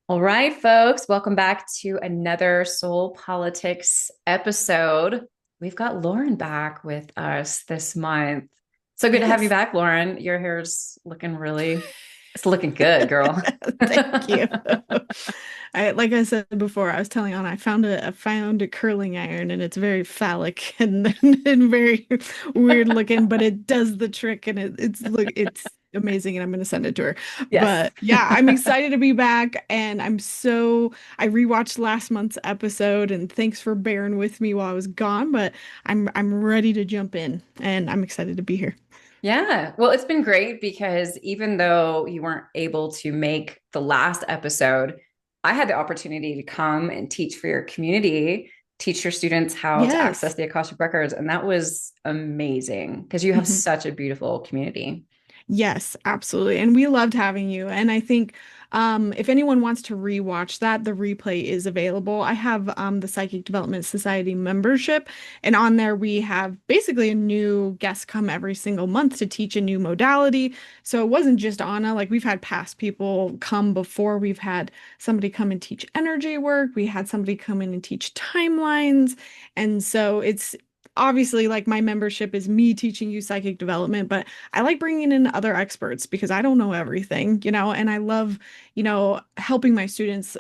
All right, folks, welcome back to another Soul Politics episode. We've got Lauryn back with us this month. So good to have you Yes. back, Lauryn. Your hair's looking it's looking good, girl. Thank you. Like I said before, I was telling Anna, I found a curling iron and it's very phallic and very weird looking, but it does the trick and it's amazing and I'm gonna send it to her. Yes. But yeah, I'm excited to be back and I rewatched last month's episode and thanks for bearing with me while I was gone, but I'm ready to jump in and I'm excited to be here. Yeah. Well, it's been great because even though you weren't able to make the last episode, I had the opportunity to come and teach for your community, teach your students how to access Yes. the Akashic Records. And that was amazing because you have Mhm. such a beautiful community. Yes, absolutely. And we loved having you. And I think if anyone wants to rewatch that, the replay is available. I have the Psychic Development Society membership, and on there we have basically a new guest come every single month to teach a new modality. So it wasn't just Anna, like we've had past people come before. We've had somebody come and teach energy work. We had somebody come in and teach timelines. And so it's obviously like my membership is me teaching you psychic development, but I like bringing in other experts because I don't know everything, and I love, helping my students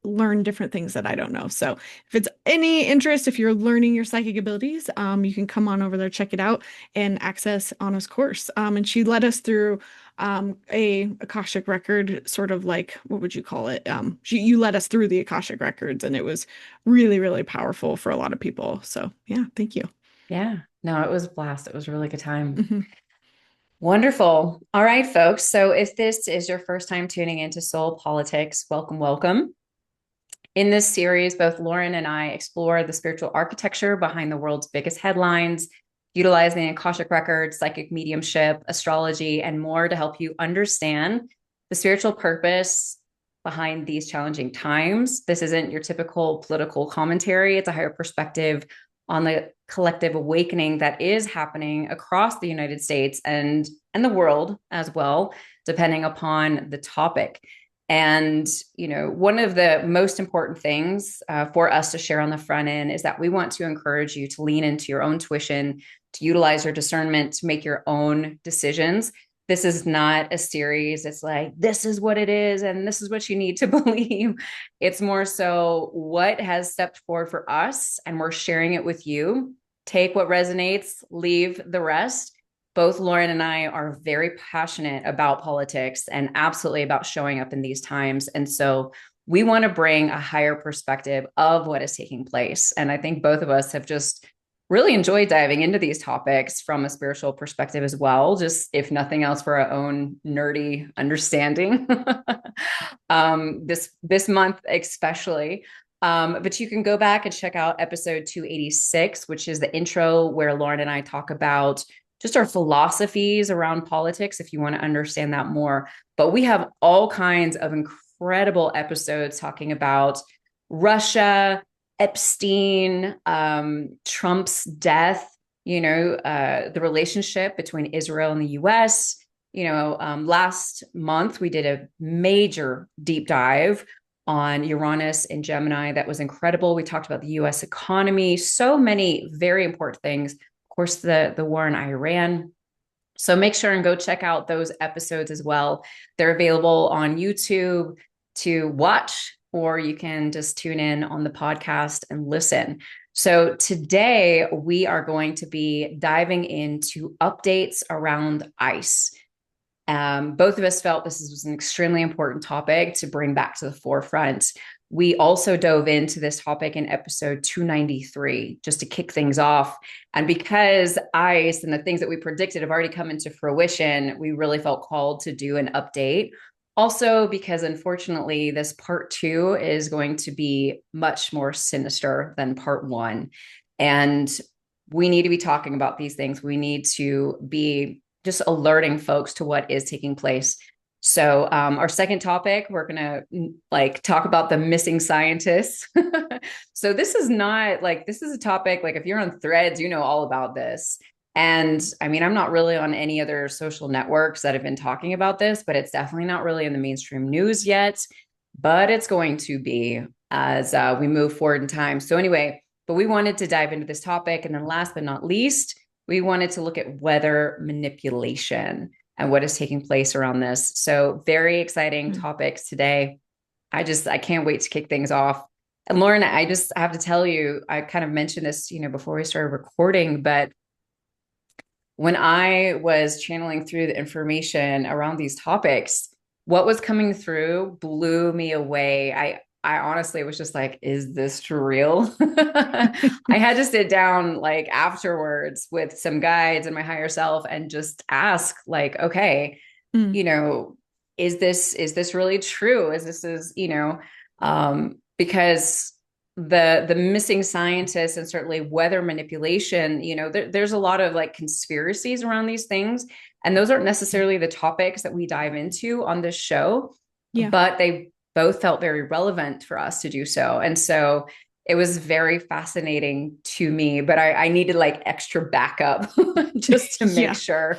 learn different things that I don't know. So if it's any interest, if you're learning your psychic abilities, you can come on over there, check it out, and access Anna's course. And she led us through a Akashic record, sort of like, what would you call it? You led us through the Akashic records, and it was really, really powerful for a lot of people. So yeah, thank you. Yeah. No, it was a blast. It was a really good time. Mhm. Wonderful. All right, folks. So if this is your first time tuning into Soul Politics, welcome, welcome. In this series, both Lauryn and I explore the spiritual architecture behind the world's biggest headlines, utilizing Akashic Records, psychic mediumship, astrology, and more to help you understand the spiritual purpose behind these challenging times. This isn't your typical political commentary, it's a higher perspective on the collective awakening that is happening across the United States and the world as well, depending upon the topic. And, one of the most important things for us to share on the front end is that we want to encourage you to lean into your own tuition, to utilize your discernment, to make your own decisions. This is not a series. It's like, this is what it is, and this is what you need to believe. It's more so what has stepped forward for us, and we're sharing it with you. Take what resonates, leave the rest. Both Lauryn and I are very passionate about politics and absolutely about showing up in these times. And so we want to bring a higher perspective of what is taking place. And I think both of us have just really enjoyed diving into these topics from a spiritual perspective as well, just if nothing else for our own nerdy understanding. This month especially. But you can go back and check out episode 286, which is the intro where Lauryn and I talk about just our philosophies around politics if you want to understand that more. But we have all kinds of incredible episodes talking about Russia, Epstein, Trump's death, the relationship between Israel and the US. Last month we did a major deep dive on Uranus and Gemini that was incredible. We talked about the US economy, so many very important things, course, the war in Iran. So make sure and go check out those episodes as well. They're available on YouTube to watch, or you can just tune in on the podcast and listen. So today we are going to be diving into updates around ICE. Both of us felt this was an extremely important topic to bring back to the forefront. We also dove into this topic in episode 293 just to kick things off. And because ICE and the things that we predicted have already come into fruition, we really felt called to do an update. Also, because unfortunately, this part two is going to be much more sinister than part one. And we need to be talking about these things. We need to be just alerting folks to what is taking place. So our second topic, we're going to talk about the missing scientists. So this is not like, this is a topic, like if you're on Threads, you know all about this. And I mean, I'm not really on any other social networks that have been talking about this, but it's definitely not really in the mainstream news yet. but it's going to be as we move forward in time. So, anyway, but we wanted to dive into this topic. And then, last but not least, we wanted to look at weather manipulation and what is taking place around this. So, very exciting Mm. topics today. I can't wait to kick things off. And Lauryn, I just have to tell you, I kind of mentioned this, before we started recording, but when I was channeling through the information around these topics, what was coming through blew me away. I honestly was just like, is this real? I had to sit down like afterwards with some guides and my higher self and just ask like, okay, Mm. you know, is this really true? Because the missing scientists and certainly weather manipulation, there's a lot of like conspiracies around these things, and those aren't necessarily the topics that we dive into on this show, Yeah. but they both felt very relevant for us to do so. And so it was very fascinating to me, but I needed like extra backup just to make Yeah. sure.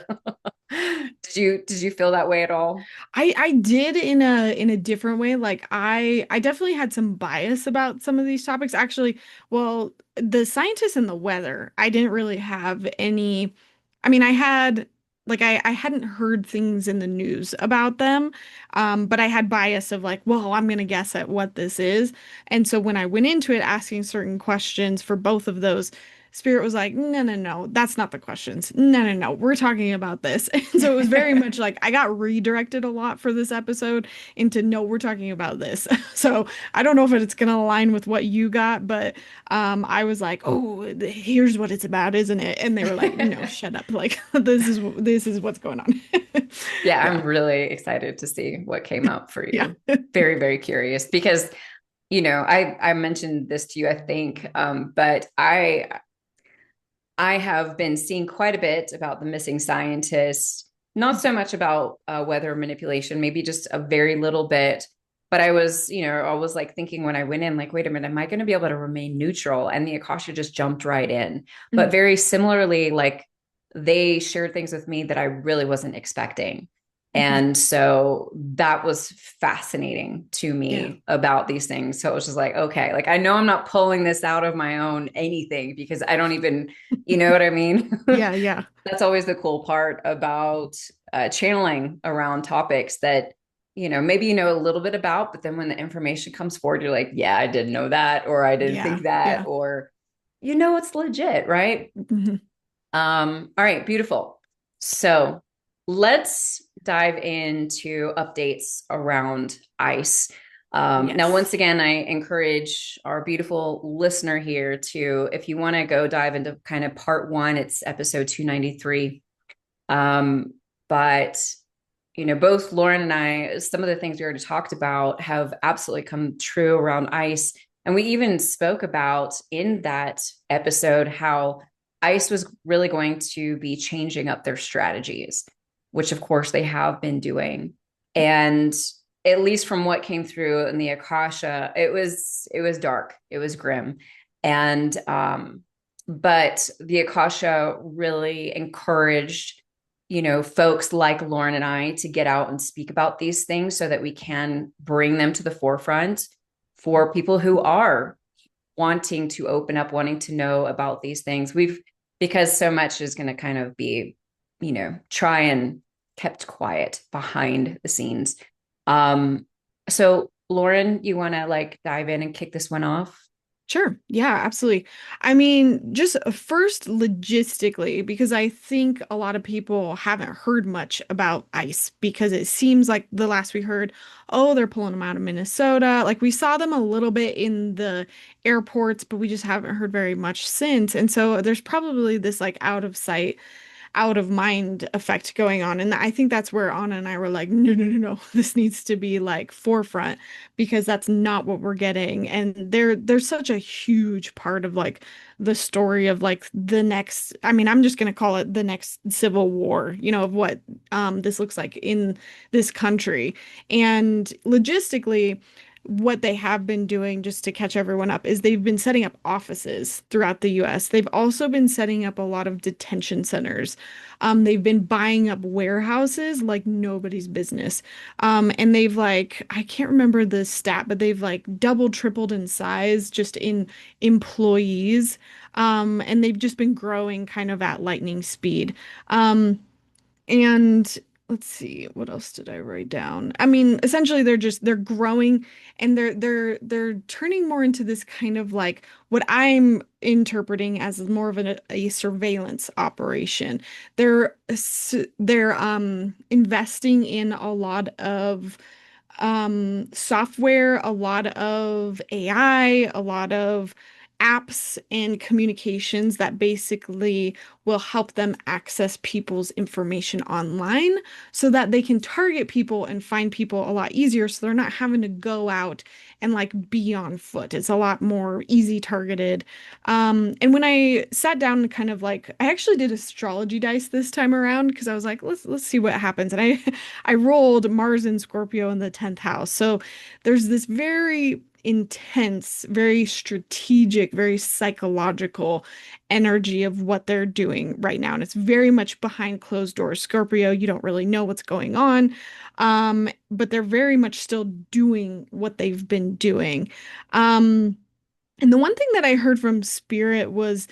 Did you feel that way at all? I did in a different way. Like I definitely had some bias about some of these topics. Actually, well, the scientists and the weather, I didn't really have any. I mean, I had like I hadn't heard things in the news about them, but I had bias of like, well, I'm gonna guess at what this is. And so when I went into it asking certain questions for both of those, Spirit was like, no, no, no, that's not the questions. No, no, no, we're talking about this. And so it was very much like I got redirected a lot for this episode into no, we're talking about this. So I don't know if it's going to align with what you got, but I was like, oh, here's what it's about, isn't it? And they were like, no, shut up. Like this is what's going on. Yeah, Yeah. I'm really excited to see what came out for Yeah. you. Very, very curious because, I mentioned this to you, I think, but I have been seeing quite a bit about the missing scientists, not so much about weather manipulation, maybe just a very little bit. But I was like thinking when I went in, like, wait a minute, am I going to be able to remain neutral? And the Akasha just jumped right in. But Mm. very similarly, like they shared things with me that I really wasn't expecting. Mhm. And so that was fascinating to Yeah. me about these things. So it was just like, okay, like I know I'm not pulling this out of my own anything because I don't even, you know what I mean? Yeah. Yeah. That's always the cool part about channeling around topics that, maybe you know a little bit about, but then when the information comes forward, you're like, yeah, I didn't know that, or I didn't Yeah. think that, Yeah. or, it's legit, right? Mhm. All right, beautiful. So let's dive into updates around ICE. Now, once Yes. again, I encourage our beautiful listener here to, if you want to go dive into kind of part one, it's episode 293. But, both Lauryn and I, some of the things we already talked about have absolutely come true around ICE. And we even spoke about in that episode how ICE was really going to be changing up their strategies, which of course they have been doing. And at least from what came through in the Akasha, it was dark, it was grim. And but the Akasha really encouraged, folks like Lauryn and I to get out and speak about these things so that we can bring them to the forefront for people who are wanting to open up, wanting to know about these things. Because so much is going to kind of be, try and kept quiet behind the scenes. So Lauryn, you want to like dive in and kick this one off? Sure. Yeah, absolutely. I mean, just first logistically, because I think a lot of people haven't heard much about ICE because it seems like the last we heard, oh, they're pulling them out of Minnesota. Like we saw them a little bit in the airports, but we just haven't heard very much since. And so there's probably this like out of sight out of mind effect going on. And I think that's where Anna and I were like, no, no, no, no, this needs to be like forefront because that's not what we're getting. And there's such a huge part of like the story of like the next, I mean, I'm just gonna call it the next civil war, of what this looks like in this country. And logistically, what they have been doing, just to catch everyone up, is they've been setting up offices throughout the US. They've also been setting up a lot of detention centers. They've been buying up warehouses like nobody's business. And they've like, I can't remember the stat, but they've like doubled, tripled in size just in employees. And they've just been growing kind of at lightning speed. And let's see, what else did I write down? I mean, essentially they're growing, and they're turning more into this kind of like what I'm interpreting as more of a surveillance operation. They're investing in a lot of software, a lot of AI, a lot of apps and communications that basically will help them access people's information online so that they can target people and find people a lot easier, so they're not having to go out and like be on foot. It's a lot more easy targeted. And when I sat down and kind of like, I actually did astrology dice this time around because I was like, let's see what happens. And I rolled Mars in Scorpio in the 10th house. So there's this very intense, very strategic, very psychological energy of what they're doing right now. And it's very much behind closed doors. Scorpio, you don't really know what's going on. But they're very much still doing what they've been doing. Um, and the one thing that I heard from Spirit was,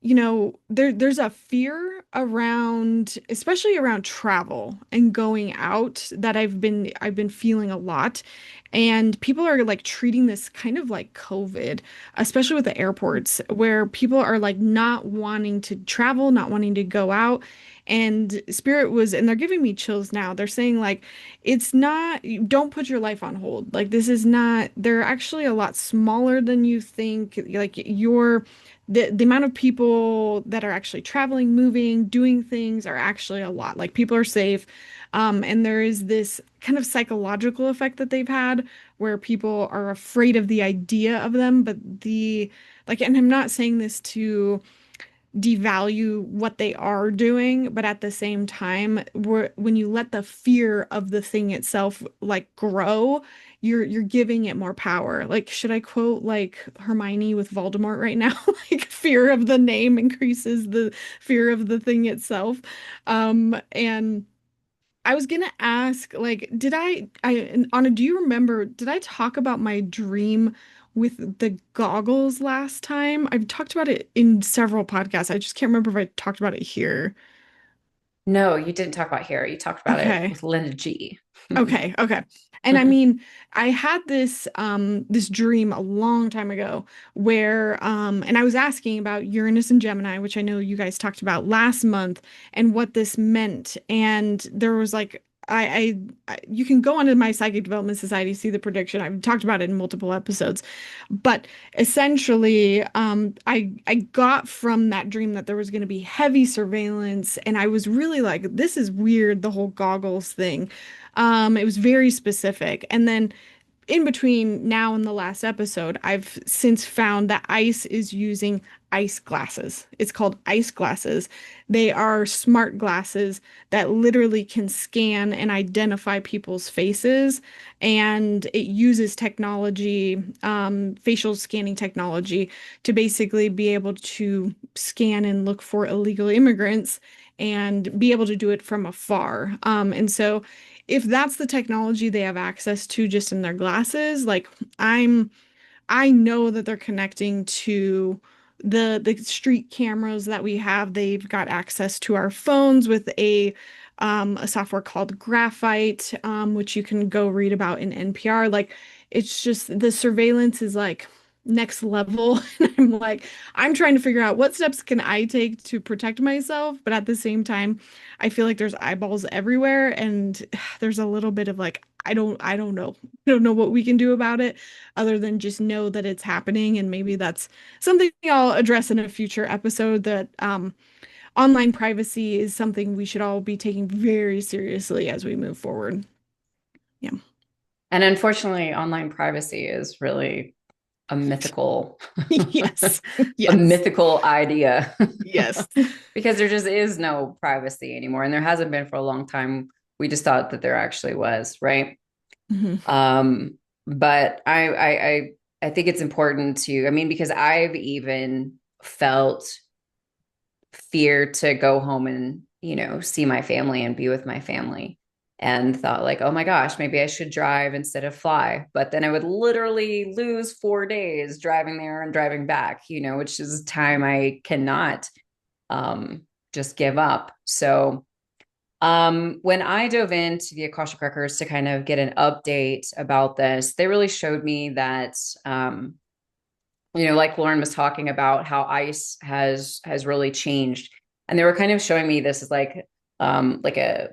there's a fear around, especially around travel and going out, that I've been feeling a lot. And people are like treating this kind of like COVID, especially with the airports, where people are like not wanting to travel, not wanting to go out. And Spirit was, and they're giving me chills now. They're saying like, it's not, don't put your life on hold. Like, this is not, they're actually a lot smaller than you think. Like, the amount of people that are actually traveling, moving, doing things are actually a lot. Like, people are safe. And there is this kind of psychological effect that they've had where people are afraid of the idea of them, but like, and I'm not saying this to devalue what they are doing, but at the same time, when you let the fear of the thing itself like grow, you're giving it more power. Like, should I quote like Hermione with Voldemort right now? Like, fear of the name increases the fear of the thing itself. And I was gonna ask, like, and Anna, do you remember, did I talk about my dream with the goggles last time? I've talked about it in several podcasts. I just can't remember if I talked about it here. No, you didn't talk about hair. You talked about it Okay. with Linda G. Okay, okay. And I mean, I had this dream a long time ago where and I was asking about Uranus and Gemini, which I know you guys talked about last month, and what this meant. And there was like you can go onto my Psychic Development Society, see the prediction. I've talked about it in multiple episodes. But essentially, I got from that dream that there was going to be heavy surveillance, and I was really like, this is weird, the whole goggles thing. It was very specific. And then in between now and the last episode, I've since found that ICE is using ice glasses. It's called ice glasses. They are smart glasses that literally can scan and identify people's faces. And it uses technology, facial scanning technology, to basically be able to scan and look for illegal immigrants and be able to do it from afar. And so if that's the technology they have access to just in their glasses, like, I'm I know that they're connecting to the street cameras that we have. They've got access to our phones with a software called Graphite, which you can go read about in NPR. Like, it's just the surveillance is like next level. And I'm like, I'm trying to figure out what steps can I take to protect myself, but at the same time, I feel like there's eyeballs everywhere, and there's a little bit of like, I don't know. I don't know what we can do about it other than just know that it's happening. And maybe that's something I'll address in a future episode, that online privacy is something we should all be taking very seriously as we move forward. Yeah. And unfortunately, online privacy is really a mythical Yes. a Yes. mythical idea Yes. because there just is no privacy anymore, and there hasn't been for a long time. We just thought that there actually was, right? Mhm. um But I think it's important to, I mean, because I've even felt fear to go home and, see my family and be with my family. And thought like, oh my gosh, maybe I should drive instead of fly. But then I would literally lose 4 days driving there and driving back, which is time I cannot um, just give up. So when I dove into the Akashic Records to kind of get an update about this, they really showed me that like Lauryn was talking about how ice has really changed, and they were kind of showing me this as like a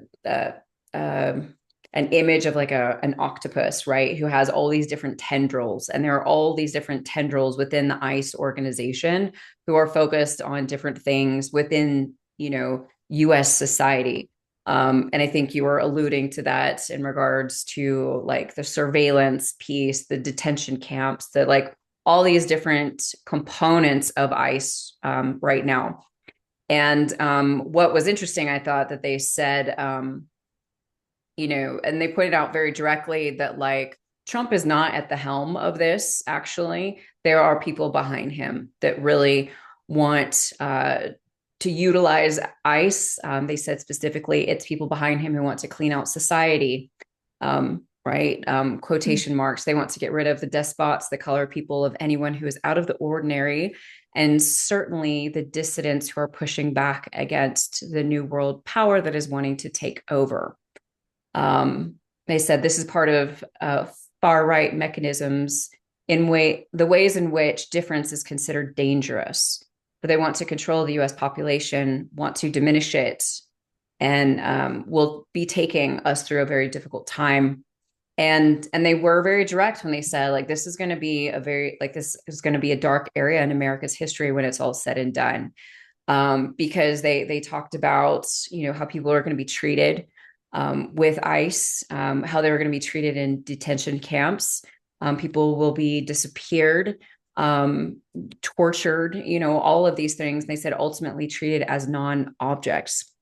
an image of like an octopus, right? Who has all these different tendrils, and there are all these different tendrils within the ice organization who are focused on different things within U.S. society. And I think you were alluding to that in regards to like the surveillance piece, the detention camps, the like all these different components of ICE right now. And what was interesting, I thought that they said, and they pointed out very directly that like Trump is not at the helm of this, actually. There are people behind him that really want to utilize ICE. They said specifically it's people behind him who want to clean out society. Right? Quotation marks. They want to get rid of the despots, the color people, of anyone who is out of the ordinary, and certainly the dissidents who are pushing back against the new world power that is wanting to take over. They said this is part of far right mechanisms in the ways in which difference is considered dangerous. But they want to control the U.S. population, want to diminish it, and will be taking us through a very difficult time. And they were very direct when they said like this is going to be this is going to be a dark area in America's history when it's all said and done, because they talked about how people are going to be treated with ICE, how they were going to be treated in detention camps. People will be disappeared, tortured, all of these things. And they said ultimately treated as non-objects.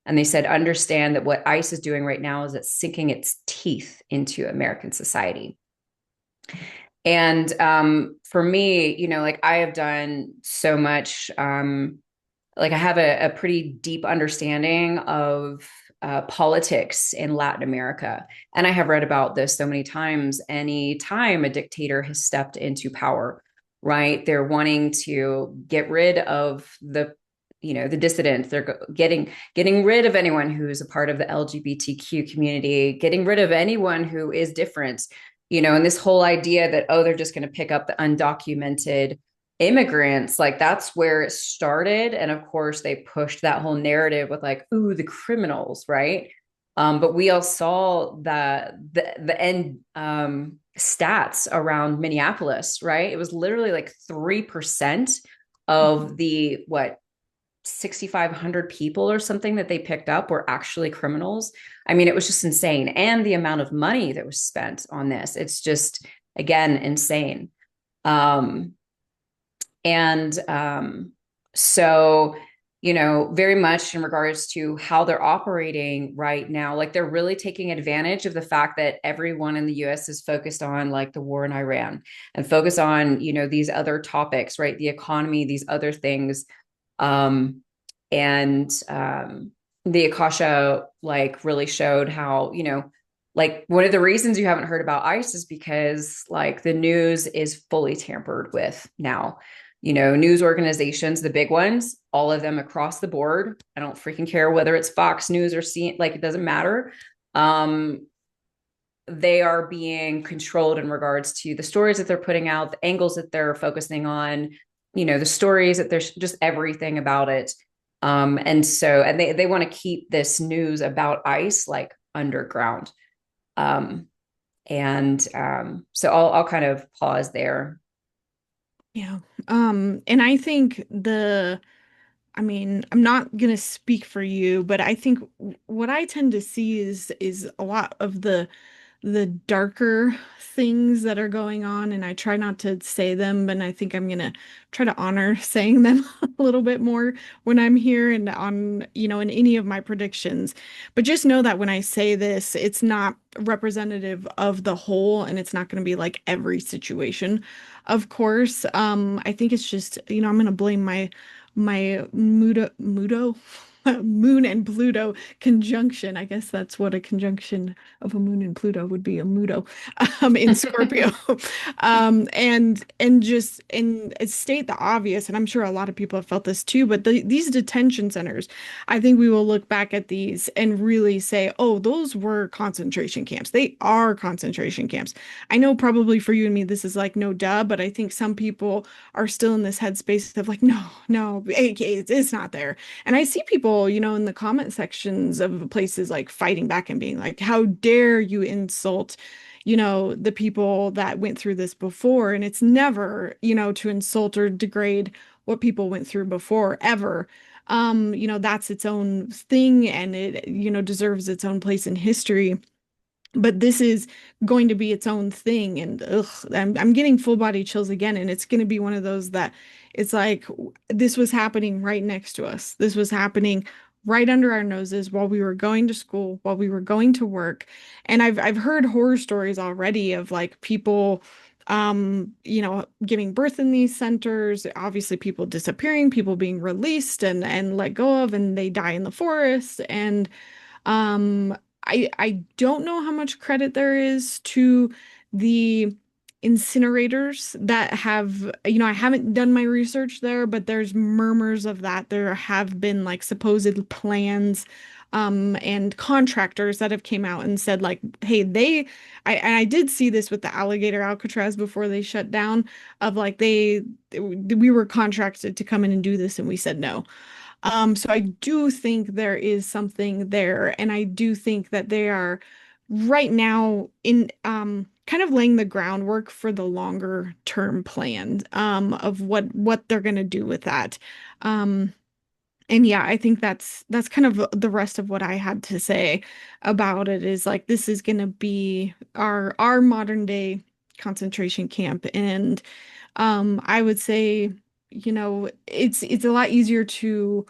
And they said, understand that what ICE is doing right now is it's sinking its teeth into American society. And for me, like I have done so much, like I have a pretty deep understanding of politics in Latin America. And I have read about this so many times. Any time a dictator has stepped into power, right? They're wanting to get rid of the dissidents. They're getting rid of anyone who's a part of the LGBTQ community, getting rid of anyone who is different, and this whole idea that, oh, they're just going to pick up the undocumented immigrants, like that's where it started. And of course they pushed that whole narrative with like, ooh, the criminals, right? But we all saw the end stats around Minneapolis, right? It was literally like 3% of the 6,500 people or something that they picked up were actually criminals. I mean, it was just insane. And the amount of money that was spent on this, it's just, again, insane. And so, very much in regards to how they're operating right now, like they're really taking advantage of the fact that everyone in the US is focused on like the war in Iran and focus on, these other topics, right? The economy, these other things. And the Akasha like really showed how, like one of the reasons you haven't heard about ICE is because like the news is fully tampered with now. News organizations, the big ones, all of them across the board. I don't freaking care whether it's Fox News or like it doesn't matter. They are being controlled in regards to the stories that they're putting out, the angles that they're focusing on, the stories that there's just everything about it. And they want to keep this news about ICE like underground. So I'll kind of pause there. Yeah. And I think I mean, I'm not gonna speak for you, but I think what I tend to see is a lot of the darker things that are going on, and I try not to say them, but I think I'm gonna try to honor saying them a little bit more when I'm here and on, in any of my predictions. But just know that when I say this, it's not representative of the whole, and it's not going to be like every situation. Of course, I think it's just, I'm gonna blame my Mudo Moon and Pluto conjunction. I guess that's what a conjunction of a moon and Pluto would be, a Mudo, in Scorpio. And state the obvious, and I'm sure a lot of people have felt this too, but these detention centers, I think we will look back at these and really say, oh, those were concentration camps. They are concentration camps. I know probably for you and me, this is like no duh, but I think some people are still in this headspace of like, no, no, it's not there. And I see people, in the comment sections of places like fighting back and being like, how dare you insult, the people that went through this before. And it's never, to insult or degrade what people went through before, ever. That's its own thing, and it, deserves its own place in history. But this is going to be its own thing, and ugh, I'm getting full body chills again, and it's going to be one of those that it's like this was happening right next to us. This was happening right under our noses while we were going to school, while we were going to work. And I've heard horror stories already of like people giving birth in these centers, obviously people disappearing, people being released and let go of, and they die in the forest. And um, I don't know how much credit there is to the incinerators that have, I haven't done my research there, but there's murmurs of that. There have been like supposed plans, and contractors that have came out and said like, hey, and I did see this with the alligator Alcatraz before they shut down, of like we were contracted to come in and do this, and we said no. So I do think there is something there, and I do think that they are right now in kind of laying the groundwork for the longer term plan of what they're going to do with that. Um, and yeah, I think that's kind of the rest of what I had to say about it, is like this is going to be our modern day concentration camp. And I would say, it's a lot easier to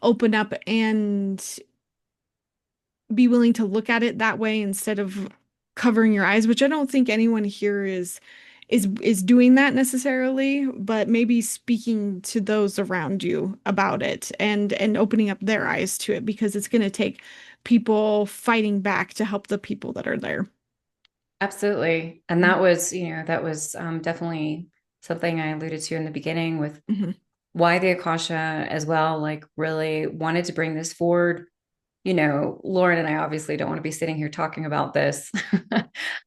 open up and be willing to look at it that way instead of covering your eyes, which I don't think anyone here is doing that necessarily, but maybe speaking to those around you about it and opening up their eyes to it, because it's going to take people fighting back to help the people that are there. Absolutely. And that was definitely something I alluded to in the beginning with Mhm. why the Akasha as well, like really wanted to bring this forward. Lauryn and I obviously don't want to be sitting here talking about this.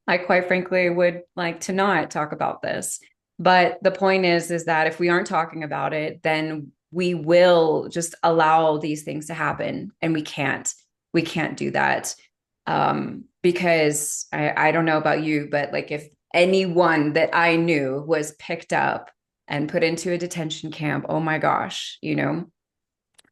I quite frankly would like to not talk about this. But the point is that if we aren't talking about it, then we will just allow these things to happen. And we can't do that. Because I don't know about you, but like if anyone that I knew was picked up and put into a detention camp, oh my gosh,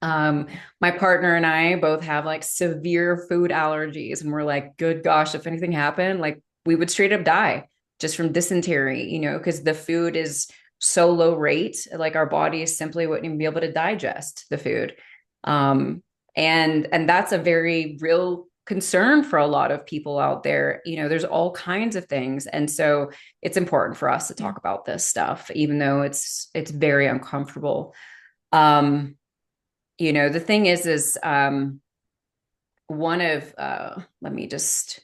um, my partner and I both have like severe food allergies, and we're like, good gosh, if anything happened, like we would straight up die just from dysentery, because the food is so low rate, like our bodies simply wouldn't even be able to digest the food. Um, and that's a very real concern for a lot of people out there. There's all kinds of things. And so it's important for us to Yeah. talk about this stuff, even though it's very uncomfortable. Um, the thing is one of let me just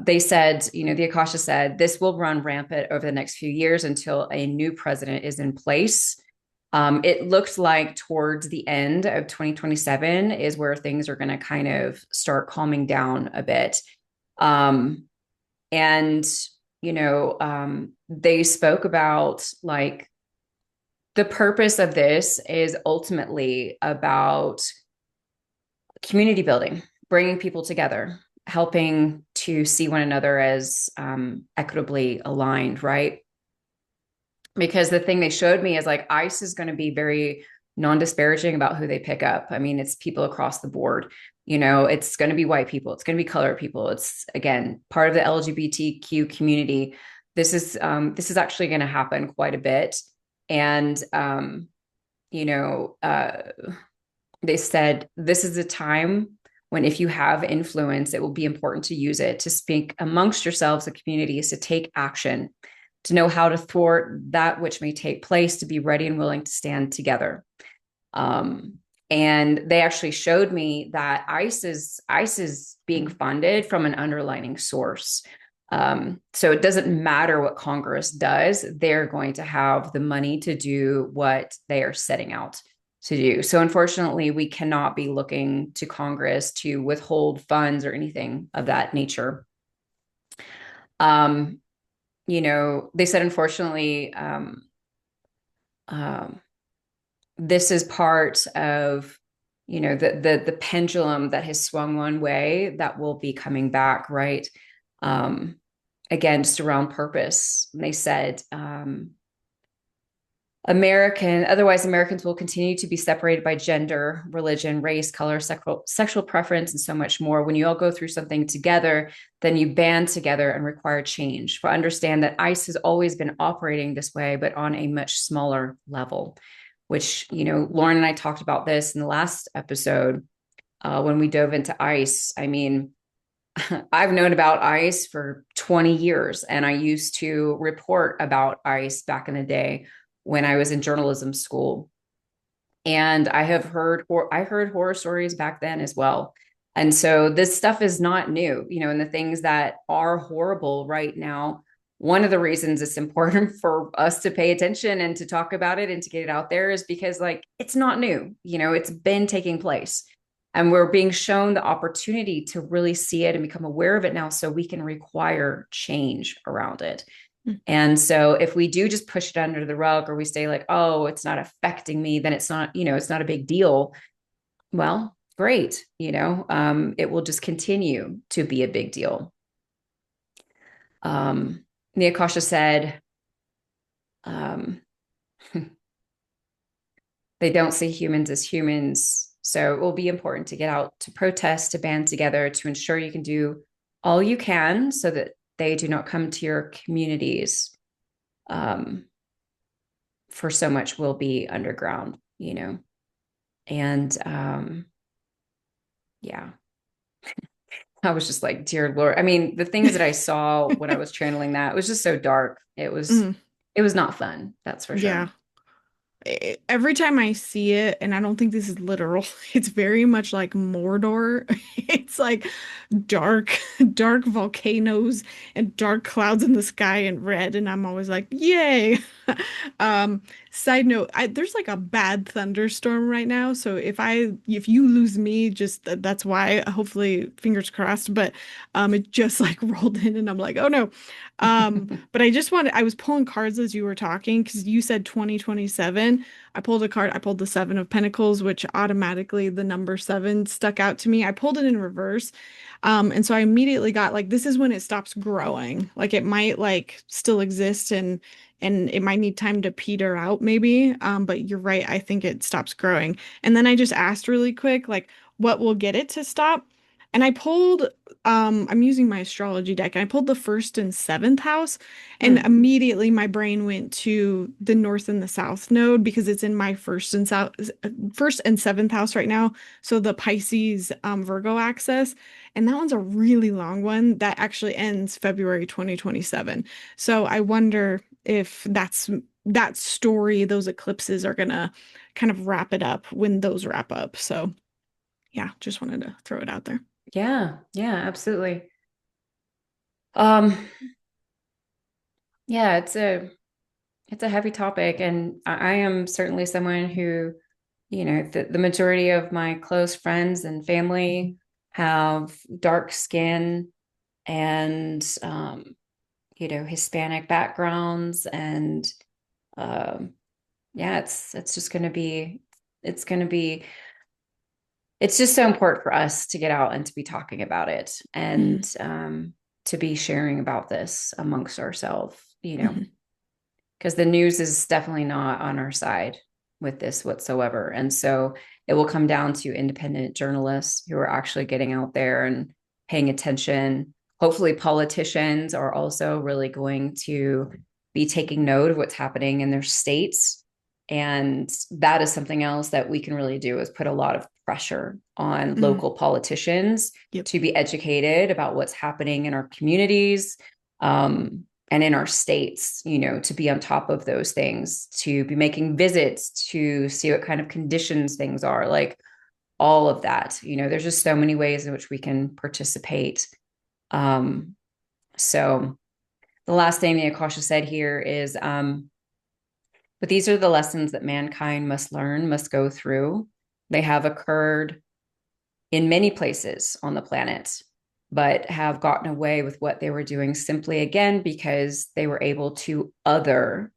they said, the Akasha said this will run rampant over the next few years until a new president is in place. It looks like towards the end of 2027 is where things are going to kind of start calming down a bit. Um, and they spoke about like the purpose of this is ultimately about community building, bringing people together, helping to see one another as equitably aligned, right? Because the thing they showed me is like ICE is going to be very non-disparaging about who they pick up. I mean, it's people across the board. It's going to be white people. It's going to be colored people. It's, again, part of the LGBTQ community. This is actually going to happen quite a bit. And, you know, uh, they said this is a time when, if you have influence, it will be important to use it to speak amongst yourselves and communities, to take action, to know how to thwart that which may take place, to be ready and willing to stand together. Um, and they actually showed me that ICE is being funded from an underlining source. So it doesn't matter what Congress does, they're going to have the money to do what they are setting out to do. So unfortunately, we cannot be looking to Congress to withhold funds or anything of that nature. Um, they said, unfortunately, um, this is part of, the pendulum that has swung one way that will be coming back, right? Um, Again, just around purpose. And they said, otherwise Americans will continue to be separated by gender, religion, race, color, sexual preference, and so much more. When you all go through something together, then you band together and require change. For understand that ICE has always been operating this way, but on a much smaller level, which, Lauryn and I talked about this in the last episode, when we dove into ICE. I mean, I've known about ICE for 20 years, and I used to report about ICE back in the day when I was in journalism school. And I heard horror stories back then as well. And so this stuff is not new, and the things that are horrible right now, one of the reasons it's important for us to pay attention and to talk about it and to get it out there is because, like, it's not new, it's been taking place. And we're being shown the opportunity to really see it and become aware of it now, so we can require change around it. And so if we do just push it under the rug, or we say like, oh, it's not affecting me, then it's not, it's not a big deal. Well, great. It will just continue to be a big deal. The Akasha said, they don't see humans as humans. So it will be important to get out, to protest, to band together, to ensure you can do all you can so that they do not come to your communities. For so much will be underground, and yeah. I was just like, dear Lord. I mean, the things that I saw when I was channeling that, it was just so dark. It was not fun, that's for Yeah. sure. Every time I see it, and I don't think this is literal, it's very much like Mordor. It's like dark, dark volcanoes and dark clouds in the sky and red, and I'm always like, yay. Um, Side note, there's like a bad thunderstorm right now, so if you lose me, just that's why. Hopefully, fingers crossed. But it just like rolled in, and I'm like, oh no. But I was pulling cards as you were talking because you said 2027. I pulled a card. I pulled the Seven of Pentacles, which automatically the number seven stuck out to me. I pulled it in reverse. And so I immediately got like, this is when it stops growing. Like it might like still exist and it might need time to peter out maybe. But you're right. I think it stops growing. And then I just asked really quick, like, what will get it to stop? And I pulled, I'm using my astrology deck, and I pulled the first and seventh house, and Hmm. immediately my brain went to the north and the south node because it's in my first and seventh house right now. So the Pisces Virgo axis, and that one's a really long one that actually ends February 2027. So I wonder if that story, those eclipses are gonna kind of wrap it up when those wrap up. So yeah, just wanted to throw it out there. Yeah, yeah, absolutely. Um, yeah, it's a heavy topic, and I am certainly someone who, the majority of my close friends and family have dark skin and, Hispanic backgrounds, and um, yeah, it's just going to be, it's going to be, it's just so important for us to get out and to be talking about it, Mhm, and to be sharing about this amongst ourselves, mhm. because the news is definitely not on our side. with this whatsoever. And so it will come down to independent journalists who are actually getting out there and paying attention. Hopefully, politicians are also really going to be taking note of what's happening in their states. And that is something else that we can really do is put a lot of pressure on Mm, local politicians yep. to be educated about what's happening in our communities, and in our states, to be on top of those things, to be making visits to see what kind of conditions things are, like all of that. There's just so many ways in which we can participate. So the last thing the Akasha said here is, but these are the lessons that mankind must learn, must go through. They have occurred in many places on the planet, but have gotten away with what they were doing simply again because they were able to other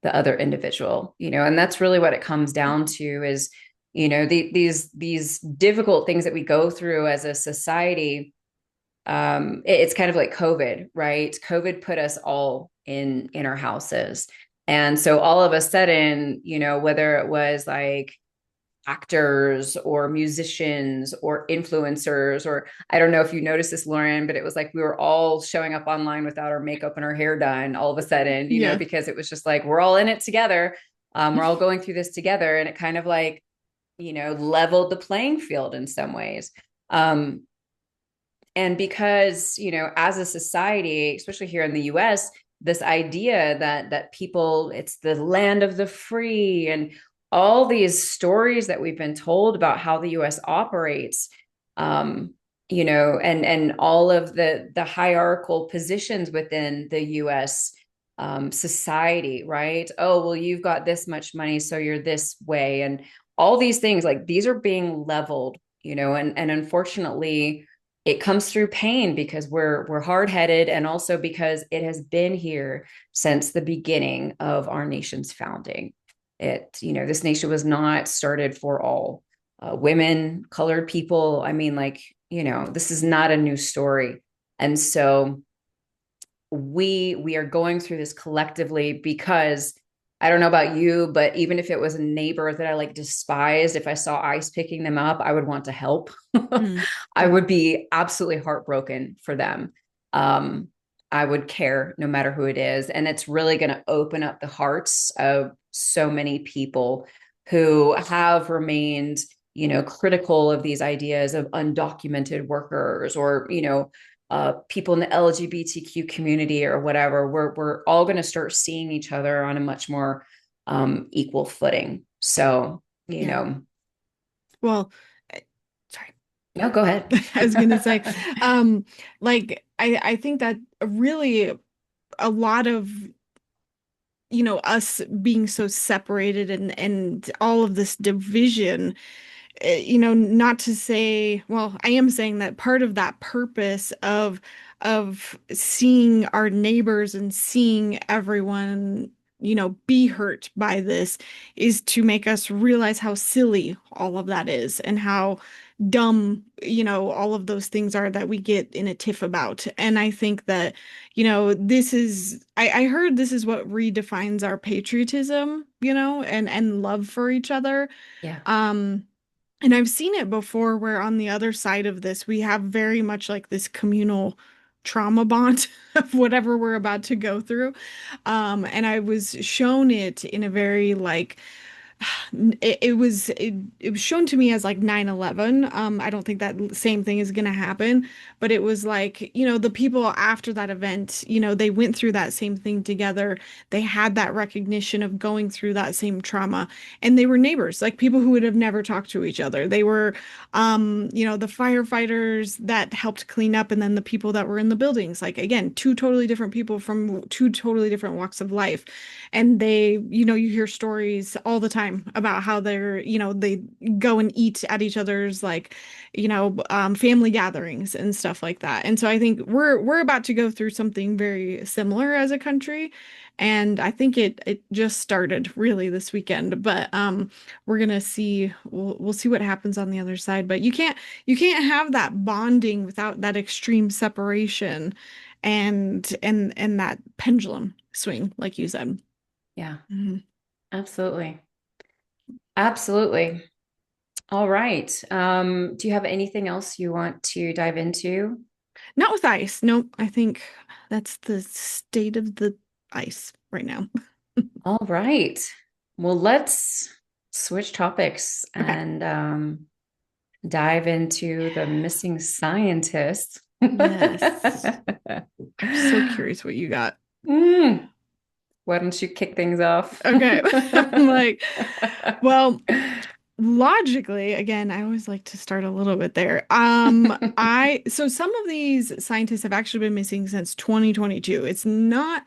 the other individual, and that's really what it comes down to is, these difficult things that we go through as a society. It's kind of like COVID, right? COVID put us all in our houses. And so all of a sudden, whether it was like actors or musicians or influencers, or I don't know if you noticed this, Lauryn, but it was like we were all showing up online without our makeup and our hair done all of a sudden, Yeah. because it was just like we're all in it together. We're all going through this together. And it kind of like, leveled the playing field in some ways. And because, as a society, especially here in the US, this idea that people, it's the land of the free, and all these stories that we've been told about how the US operates, and all of the hierarchical positions within the US society, right? Oh, well, you've got this much money, so you're this way. And all these things, like these are being leveled, and unfortunately, it comes through pain because we're hard-headed, and also because it has been here since the beginning of our nation's founding. This nation was not started for all women, colored people. I mean, like, this is not a new story. And so we are going through this collectively because I don't know about you, but even if it was a neighbor that I like despised, if I saw ICE picking them up, I would want to help. Mm, I yeah. would be absolutely heartbroken for them. Um, I would care no matter who it is. And it's really going to open up the hearts of so many people who have remained, critical of these ideas of undocumented workers, or, people in the LGBTQ community or whatever. We're all going to start seeing each other on a much more equal footing. So, Yeah. Well, sorry. no, go ahead. I was gonna say, um, like I think that really a lot of us being so separated and all of this division, not to say, well, I am saying that part of that purpose of seeing our neighbors and seeing everyone, be hurt by this is to make us realize how silly all of that is and how dumb, all of those things are that we get in a tiff about. And I think that, I heard this is what redefines our patriotism, and love for each other. Yeah. Um, and I've seen it before where on the other side of this, we have very much like this communal trauma bond of whatever we're about to go through. And I was shown it in a very like it was shown to me as like 9/11. I don't think that same thing is gonna happen, but it was like, the people after that event, they went through that same thing together. They had that recognition of going through that same trauma, and they were neighbors, like people who would have never talked to each other. They were the firefighters that helped clean up, and then the people that were in the buildings. Like again, two totally different people from two totally different walks of life. And they, you hear stories all the time about how they go and eat at each other's like, family gatherings and stuff like that. And so I think we're about to go through something very similar as a country. And I think it just started really this weekend, but we're gonna see we'll see what happens on the other side. But you can't have that bonding without that extreme separation and that pendulum swing, like you said. Yeah, Mhm. absolutely. Absolutely. All right. Do you have anything else you want to dive into? Not with ice. Nope. I think that's the state of the ice right now. All right. Well, let's switch topics Okay. and dive into the missing scientist. Yes. I'm so curious what you got. Mm, why don't you kick things off? Okay. I'm like, well, logically, again, I always like to start a little bit there. So some of these scientists have actually been missing since 2022. It's not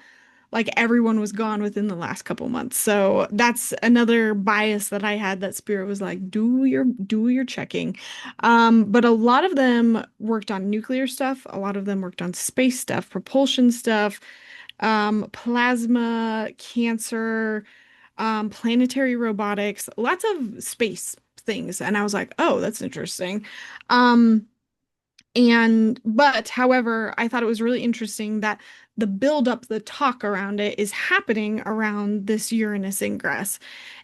like everyone was gone within the last couple months. So that's another bias that I had that Spirit was like, do your checking. But a lot of them worked on nuclear stuff, a lot of them worked on space stuff, propulsion stuff, plasma, cancer, planetary robotics, lots of space things. And I was like, oh, that's interesting. Um, but however, I thought it was really interesting that the build up, the talk around it is happening around this Uranus ingress.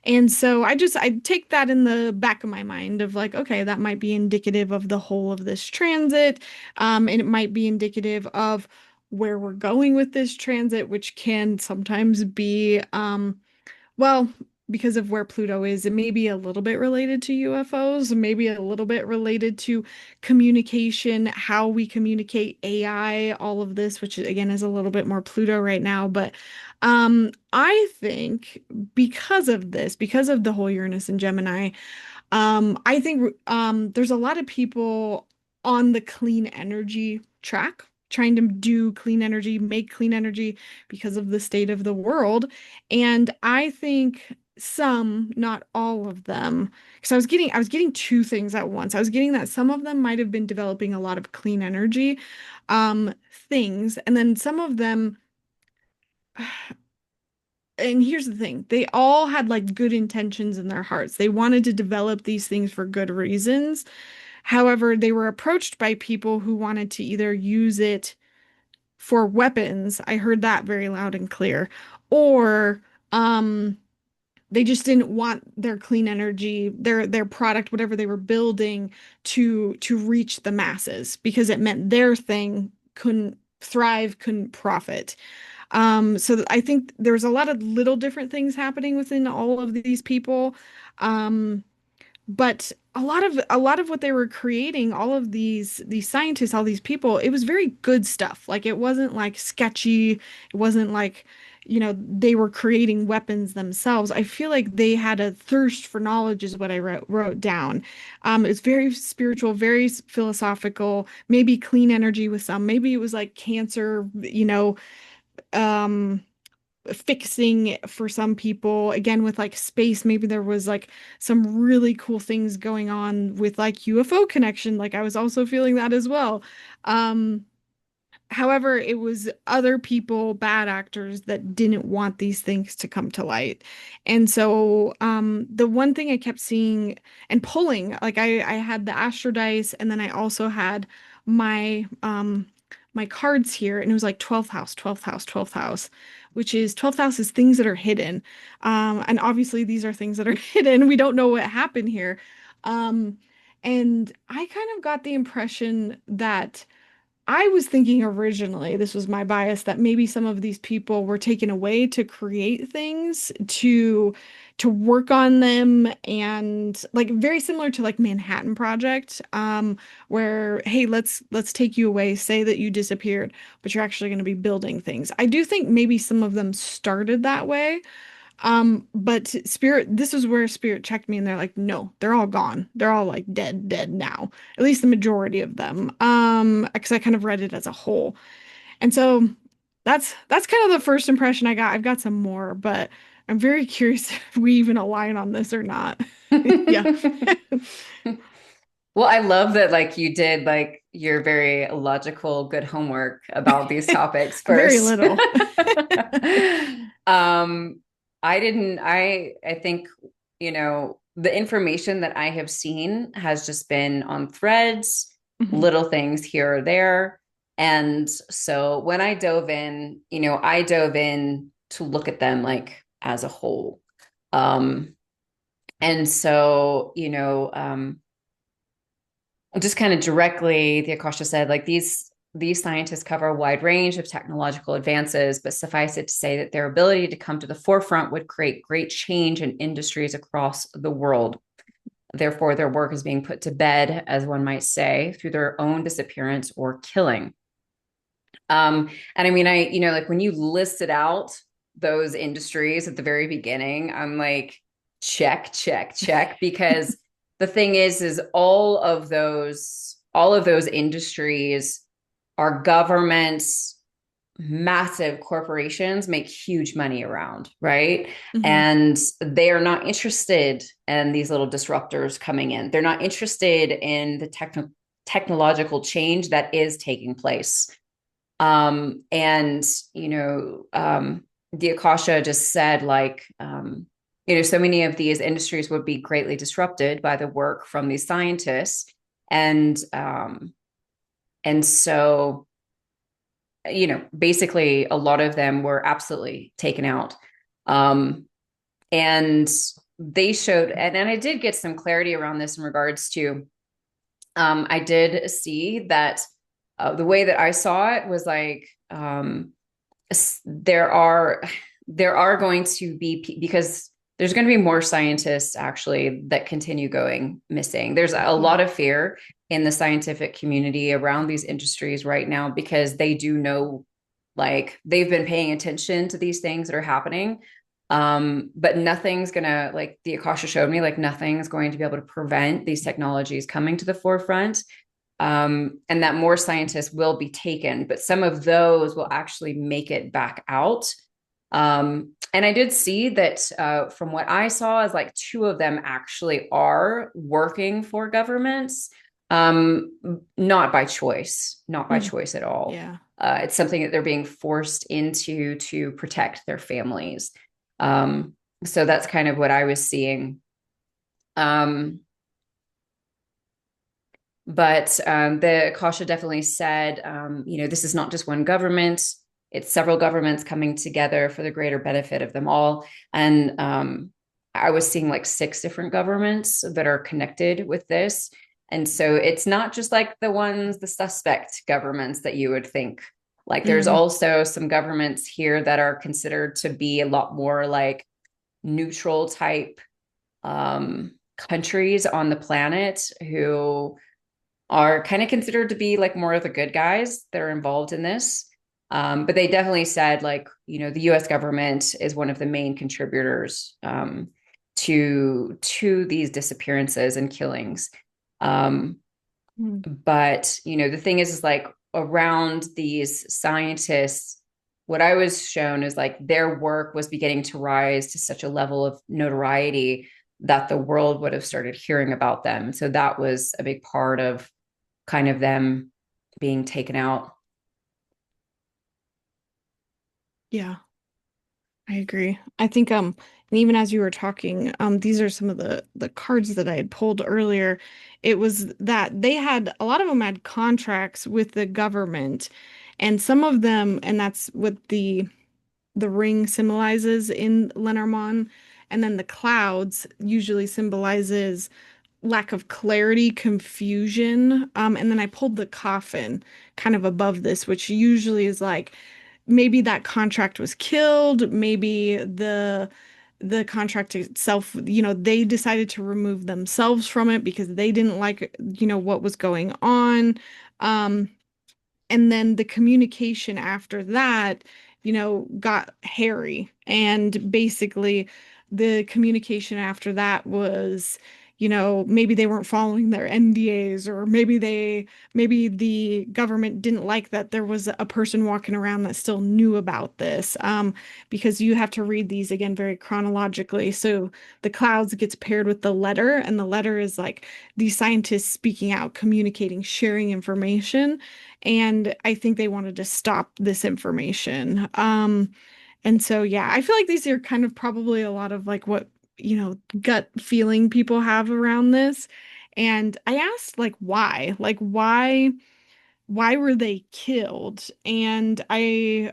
And so I take that in the back of my mind of like, okay, that might be indicative of the whole of this transit. And it might be indicative of where we're going with this transit, which can sometimes be well, because of where Pluto is, it may be a little bit related to UFOs, maybe a little bit related to communication, how we communicate AI, all of this, which again is a little bit more Pluto right now. But I think because of this, because of the whole Uranus and Gemini, I think there's a lot of people on the clean energy track trying to do clean energy, make clean energy because of the state of the world. And I think some, not all of them, because I was getting two things at once. I was getting that some of them might have been developing a lot of clean energy things, and then some of them and here's the thing, they all had like good intentions in their hearts. They wanted to develop these things for good reasons. However, they were approached by people who wanted to either use it for weapons. I heard that very loud and clear. Or they just didn't want their clean energy, their product, whatever they were building to reach the masses because it meant their thing couldn't thrive, couldn't profit. So I think there's a lot of little different things happening within all of these people. Um, but a lot of what they were creating, all of these scientists, all these people, it was very good stuff. Like it wasn't like sketchy. It wasn't like, they were creating weapons themselves. I feel like they had a thirst for knowledge, is what I wrote down. It's very spiritual, very philosophical, maybe clean energy with some. Maybe it was like cancer, um fixing for some people. Again, with like space, maybe there was like some really cool things going on with like UFO connection. Like I was also feeling that as well. um However, it was other people, bad actors, that didn't want these things to come to light. And so the one thing I kept seeing and pulling, like I had the Astro Dice, and then I also had my cards here, and it was like 12th house, 12th house, 12th house, which is 12th house is things that are hidden. And obviously these are things that are hidden. We don't know what happened here. Um, and I kind of got the impression that I was thinking originally, this was my bias, that maybe some of these people were taken away to create things, to work on them, and like very similar to like Manhattan Project, where hey, let's take you away, say that you disappeared, but you're actually going to be building things. I do think maybe some of them started that way. But Spirit, this is where Spirit checked me, and they're like, no, they're all gone. They're all like dead, dead now. At least the majority of them. Because I kind of read it as a whole. And so that's kind of the first impression I got. I've got some more, but I'm very curious if we even align on this or not. Yeah. Well, I love that like you did like your very logical, good homework about these topics Very first. little. Um, I think, the information that I have seen has just been on threads, Mhm. little things here or there. And so when I dove in, I dove in to look at them like as a whole. Um, And so, just kind of directly, the Akasha said, like these scientists cover a wide range of technological advances, but suffice it to say that their ability to come to the forefront would create great change in industries across the world. Therefore, their work is being put to bed, as one might say, through their own disappearance or killing. And I mean, like when you listed out those industries at the very beginning, I'm like, check, check, check, because the thing is all of those industries are governments, massive corporations make huge money around, right? Hmm. And they are not interested in these little disruptors coming in. They're not interested in the technological change that is taking place. And the Akasha just said, like, so many of these industries would be greatly disrupted by the work from these scientists. And so, basically a lot of them were absolutely taken out. Um, and they showed, and I did get some clarity around this in regards to, I did see that the way that I saw it was like, there are going to be, because there's going to be more scientists actually that continue going missing. There's a Yeah. lot of fear in the scientific community around these industries right now because they do know, like, they've been paying attention to these things that are happening. But nothing's gonna, like the Akasha showed me, like nothing's going to be able to prevent these technologies coming to the forefront. And that more scientists will be taken, but some of those will actually make it back out. And I did see that, from what I saw, is like two of them actually are working for governments, not by choice, not by Mm. choice at all. Yeah. It's something that they're being forced into to protect their families. Um, so that's kind of what I was seeing. Um, but the Akasha definitely said, this is not just one government, it's several governments coming together for the greater benefit of them all. And I was seeing like six different governments that are connected with this. And so it's not just like the suspect governments that you would think. Like there's Hmm. also some governments here that are considered to be a lot more like neutral type countries on the planet who are kind of considered to be like more of the good guys that are involved in this. But they definitely said, like, the US government is one of the main contributors, to these disappearances and killings. Um, but the thing is like around these scientists, what I was shown is like their work was beginning to rise to such a level of notoriety that the world would have started hearing about them. So that was a big part of kind of them being taken out. Yeah. I agree. I think and even as you were talking, these are some of the cards that I had pulled earlier. It was that they had a lot of them had contracts with the government, and some of them, and that's what the ring symbolizes in Lenormand, and then the clouds usually symbolizes lack of clarity, confusion. And then I pulled the coffin kind of above this, which usually is like maybe that contract was killed, maybe the contract itself, they decided to remove themselves from it because they didn't like, what was going on. Um, and then the communication after that, got hairy. And basically, the communication after that was, maybe they weren't following their NDAs, or maybe the government didn't like that there was a person walking around that still knew about this. Because you have to read these again very chronologically. So the clouds gets paired with the letter, and the letter is like these scientists speaking out, communicating, sharing information. And I think they wanted to stop this information. And so, yeah, I feel like these are kind of probably a lot of like what, gut feeling people have around this. And I asked, like, why? Like, why? why were they killed? And I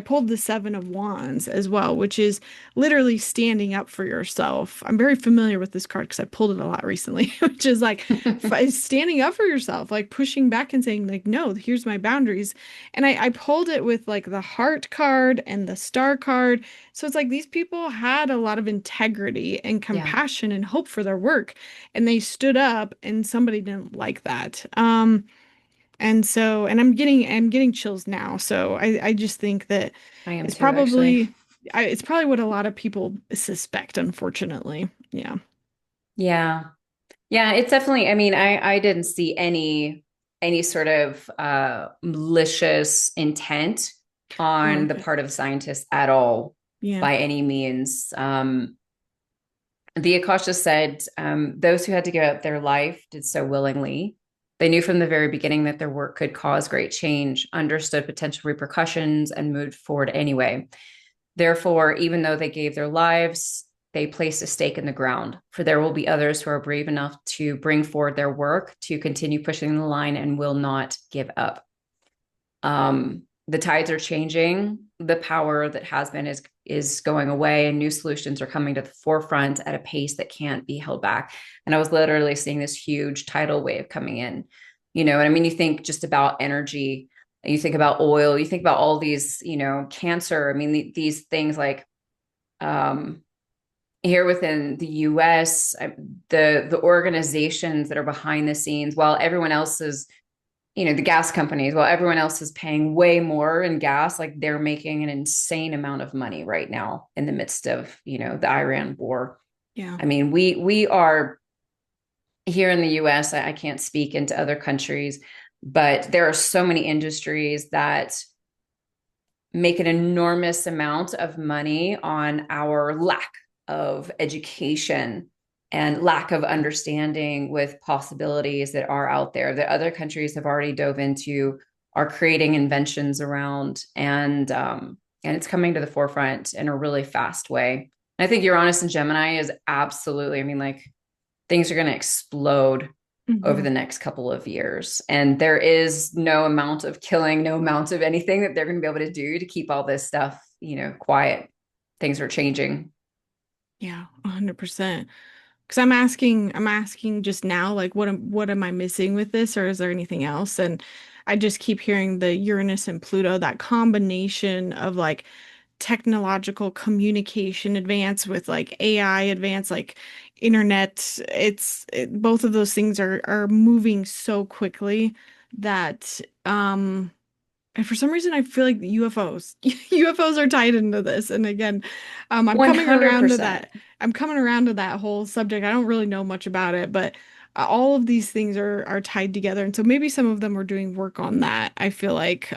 pulled the Seven of Wands as well, which is literally standing up for yourself. I'm very familiar with this card because I pulled it a lot recently, which is like standing up for yourself, like pushing back and saying like, no, here's my boundaries. And I pulled it with like the heart card and the star card. So it's like these people had a lot of integrity and Yeah, compassion and hope for their work, and they stood up, and somebody didn't like that. And so, and I'm getting chills now. So I just think that I am it's too, actually. it's probably what a lot of people suspect, unfortunately. Yeah. Yeah. Yeah, it's definitely, I mean, I didn't see any sort of malicious intent Oh, on the okay. part of scientists at all Yeah. by any means. The Akasha said those who had to give up their life did so willingly. They knew from the very beginning that their work could cause great change, understood potential repercussions, and moved forward anyway. Therefore, even though they gave their lives, they placed a stake in the ground, for there will be others who are brave enough to bring forward their work, to continue pushing the line, and will not give up. The tides are changing. The power that has been is going away, and new solutions are coming to the forefront at a pace that can't be held back. And I was literally seeing this huge tidal wave coming in. And I mean, you think just about energy, you think about oil, you think about all these, cancer. I mean, these things like um, here within the U.S., the organizations that are behind the scenes, while everyone else is, the gas companies, while everyone else is paying way more in gas, like they're making an insane amount of money right now in the midst of, the Iran war. Yeah. I mean, we are here in the US. I can't speak into other countries, but there are so many industries that make an enormous amount of money on our lack of education and lack of understanding with possibilities that are out there that other countries have already dove into, are creating inventions around, and it's coming to the forefront in a really fast way. And I think Uranus and Gemini is absolutely, I mean, like things are going to explode over Hmm. the next couple of years. And there is no amount of killing, no amount of anything that they're going to be able to do to keep all this stuff, quiet. Things are changing. Yeah, 100%. Because I'm asking just now, like, what am I missing with this, or is there anything else? And I just keep hearing the Uranus and Pluto, that combination of like technological communication advance with like AI advance, like internet. Both of those things are moving so quickly that and for some reason I feel like the UFOs UFOs are tied into this. And again, I'm coming around to 100%. that. I'm coming around to that whole subject. I don't really know much about it, but all of these things are tied together. And so maybe some of them are doing work on that. I feel like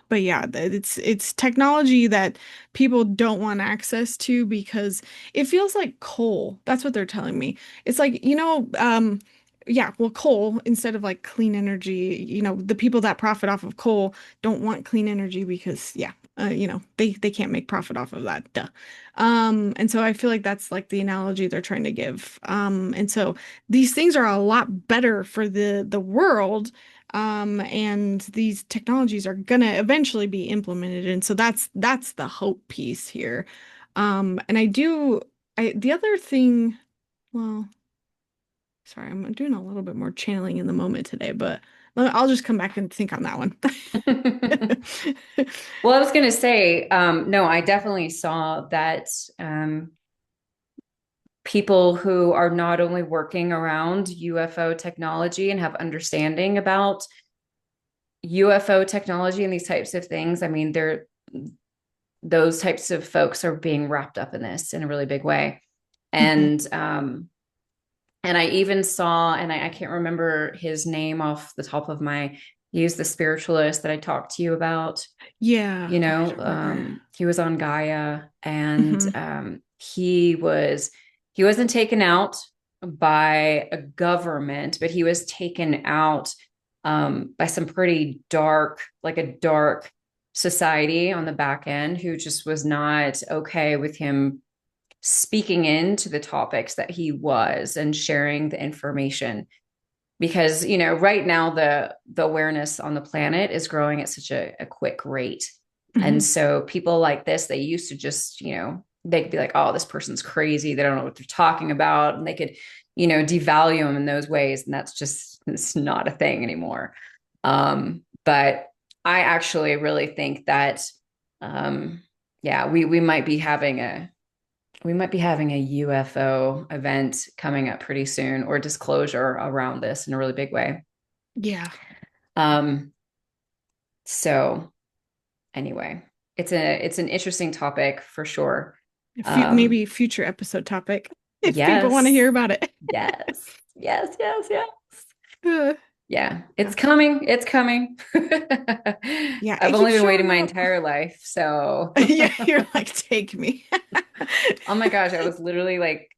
but yeah, it's technology that people don't want access to because it feels like coal. That's what they're telling me. It's like, yeah, well, coal instead of like clean energy, the people that profit off of coal don't want clean energy because yeah, they can't make profit off of that. Duh. And so I feel like that's like the analogy they're trying to give. And so these things are a lot better for the world, and these technologies are gonna eventually be implemented, and so that's the hope piece here. And the other thing, well, sorry, I'm doing a little bit more channeling in the moment today, but I'll just come back and think on that one. Well, I was going to say, no, I definitely saw that people who are not only working around UFO technology and have understanding about UFO technology and these types of things, I mean, those types of folks are being wrapped up in this in a really big way. Mhm. And I even saw, and I can't remember his name off the top of my, he's the spiritualist that I talked to you about. Yeah, oh, I don't remember. He was on Gaia, and Hmm. he wasn't taken out by a government, but he was taken out by some pretty dark, like a dark society on the back end who just was not okay with him speaking into the topics that he was and sharing the information. because right now the awareness on the planet is growing at such a quick rate. And Mhm. so people like this, they used to just, they could be like, oh, this person's crazy, they don't know what they're talking about, and they could, devalue them in those ways, and that's just, it's not a thing anymore. But I actually really think that yeah, we might be having a UFO event coming up pretty soon, or disclosure around this in a really big way. Yeah. Um, so anyway, it's an interesting topic for sure. Maybe future episode topic if people want to Yes, hear about it. yes, yes, yes, yes. Uh, Yeah, yeah. it's coming. It's coming. Yeah, I've it only keeps been waiting showing my up. entire life, so Yeah, you're like, take me. oh my gosh, I was literally like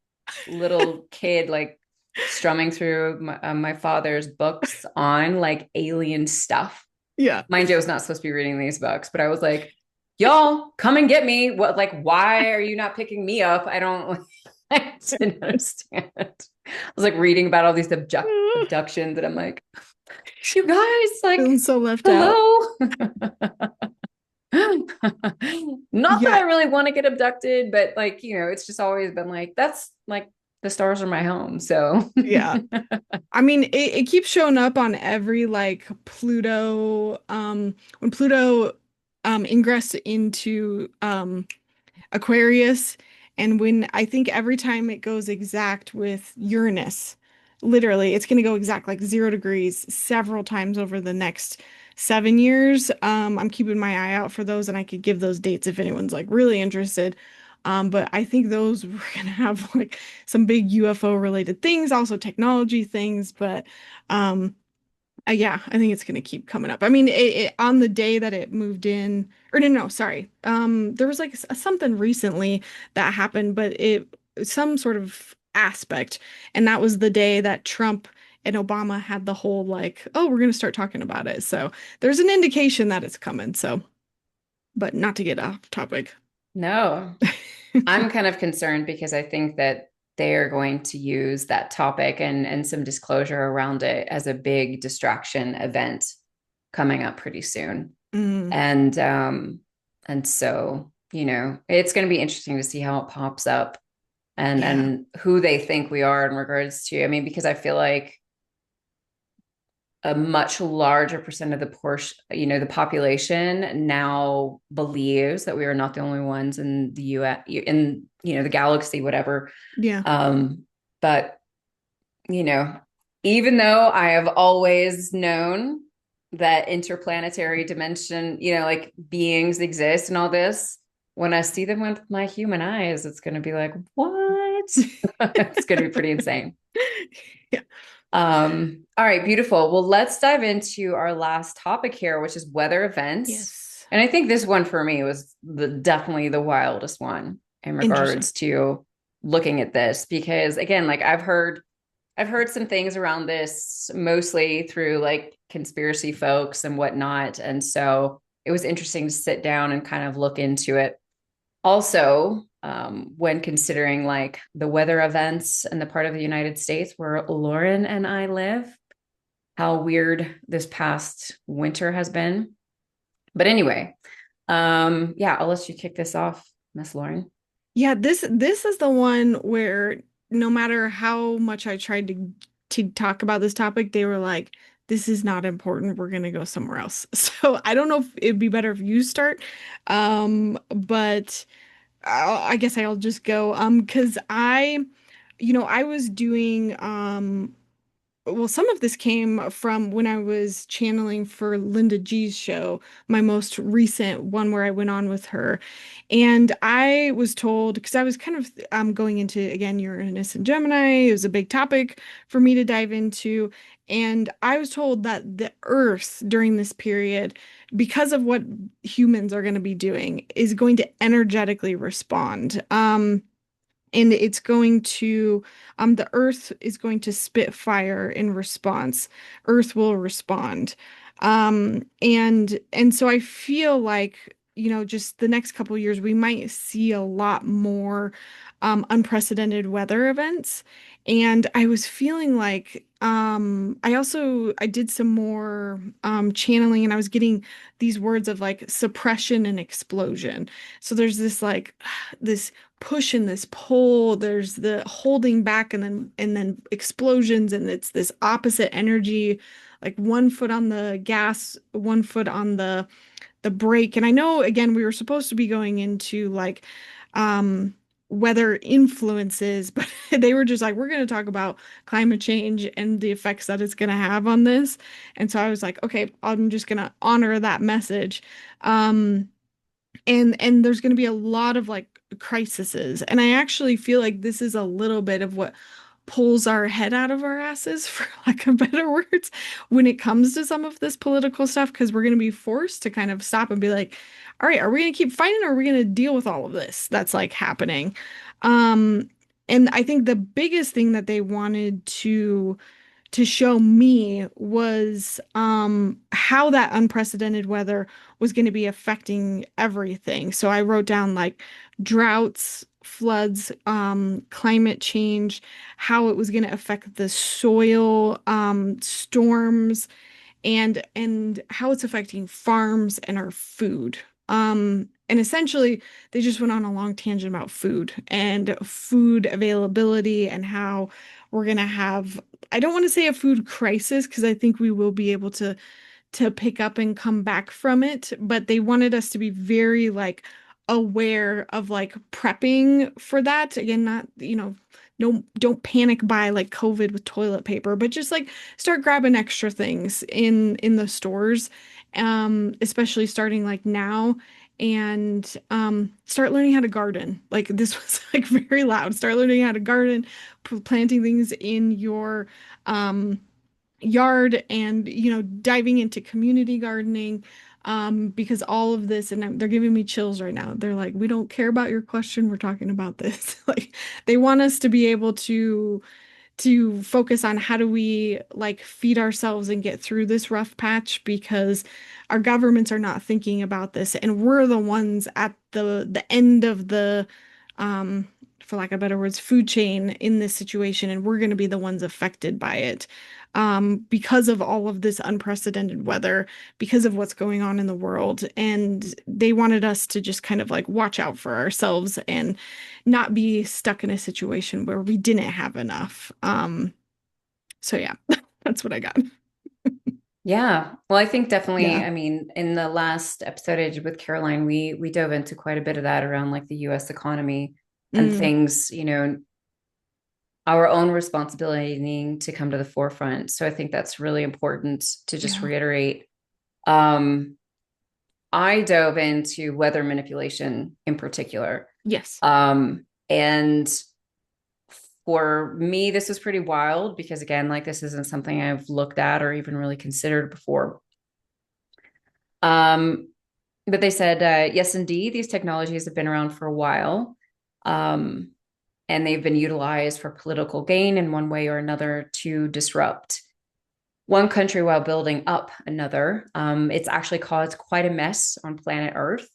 little kid, like strumming through my father's books on like alien stuff. Yeah. Mind you, I was not supposed to be reading these books, but I was like, y'all, come and get me. What, like, why are you not picking me up? I don't, I didn't understand. I was like reading about all these abductions, and I'm like, you guys, Feeling like, so left out. hello. Not that Yeah, I really want to get abducted, but like, it's just always been like, that's like the stars are my home. So, yeah. I mean, it keeps showing up on every like Pluto, when Pluto ingress into Aquarius, and when I think every time it goes exact with Uranus, literally, it's going to go exact like 0 degrees several times over the next 7 years. I'm keeping my eye out for those, and I could give those dates if anyone's like really interested. But I think those we're gonna have like some big UFO related things, also technology things, but um yeah, I think it's going to keep coming up. I mean, on the day that it moved in, or no, no, sorry. There was like something recently that happened, but some sort of aspect, and that was the day that Trump and Obama had the whole like, oh, we're going to start talking about it. So there's an indication that it's coming. So, but not to get off topic. no, I'm kind of concerned because I think that they are going to use that topic and some disclosure around it as a big distraction event coming up pretty soon. Mm, And so, it's going to be interesting to see how it pops up, yeah, and who they think we are in regards to, I mean, because I feel like a much larger percent of the portion, the population now believes that we are not the only ones in the US, in, the galaxy, whatever. yeah, Um, but, you know, even though I have always known that interplanetary dimension, like beings exist and all this, when I see them with my human eyes, it's going to be like, what? It's going to be pretty insane. yeah. All right, beautiful. Well, let's dive into our last topic here, which is weather events. Yes. And I think this one for me was definitely the wildest one in Interesting. regards to looking at this, because again, like I've heard some things around this mostly through like conspiracy folks and whatnot. And so it was interesting to sit down and kind of look into it. Also, when considering like the weather events in the part of the United States where Lauren and I live, how weird this past winter has been. But anyway, yeah, I'll let you kick this off, Miss Lauren. Yeah, this is the one where no matter how much I tried to talk about this topic, they were like, "This is not important. We're gonna go somewhere else." So I don't know if it'd be better if you start, but I guess I'll just go. Because I was doing well, some of this came from when I was channeling for Linda G's show, my most recent one where I went on with her. And I was told, because I was kind of going into, again, Uranus and Gemini, it was a big topic for me to dive into. And I was told that the Earth during this period, because of what humans are going to be doing, is going to energetically respond. And it's going to the earth is going to spit fire in response. Earth will respond. And so I feel like just the next couple of years, we might see a lot more unprecedented weather events. And I was feeling like I did some more channeling, and I was getting these words of like suppression and explosion. So there's this like this push and this pull, there's the holding back and then explosions, and it's this opposite energy, like one foot on the gas, one foot on the brake. And I know again we were supposed to be going into like um weather influences, but they were just like, we're going to talk about climate change and the effects that it's going to have on this. And so I was like, okay, I'm just going to honor that message. Um and there's going to be a lot of like crises, and I actually feel like this is a little bit of what pulls our head out of our asses, for lack of better words, when it comes to some of this political stuff, because we're going to be forced to kind of stop and be like, all right, are we going to keep fighting, or are we going to deal with all of this that's like happening? um and I think the biggest thing that they wanted to show me was how that unprecedented weather was going to be affecting everything. So I wrote down like droughts, floods, climate change, how it was going to affect the soil, storms, and how it's affecting farms and our food. And essentially, they just went on a long tangent about food and food availability and how we're gonna have, I don't want to say a food crisis because I think we will be able to pick up and come back from it, but they wanted us to be very like aware of like prepping for that. Again, not, no, don't panic buy like COVID with toilet paper, but just like start grabbing extra things in the stores, especially starting like now. And start learning how to garden. Like this was like very loud. Start learning how to garden, planting things in your um yard, and diving into community gardening, because all of this, and they're giving me chills right now. They're like, we don't care about your question, we're talking about this. Like they want us to be able to focus on how do we like feed ourselves and get through this rough patch, because our governments are not thinking about this, and we're the ones at the end of the um for lack of better words, food chain in this situation, and we're going to be the ones affected by it, because of all of this unprecedented weather, because of what's going on in the world. And they wanted us to just kind of like watch out for ourselves and not be stuck in a situation where we didn't have enough. So yeah, that's what I got. Yeah. Well, I think definitely, Yeah. I mean, in the last episode I did with Caroline, we dove into quite a bit of that around like the US economy and Mm, things, our own responsibility needing to come to the forefront. So I think that's really important to just yeah. reiterate. I dove into weather manipulation in particular. Yes. And for me, this was pretty wild because, again, like this isn't something I've looked at or even really considered before. Um, but they said, yes, indeed, these technologies have been around for a while. Um, and they've been utilized for political gain in one way or another to disrupt one country while building up another. It's actually caused quite a mess on planet Earth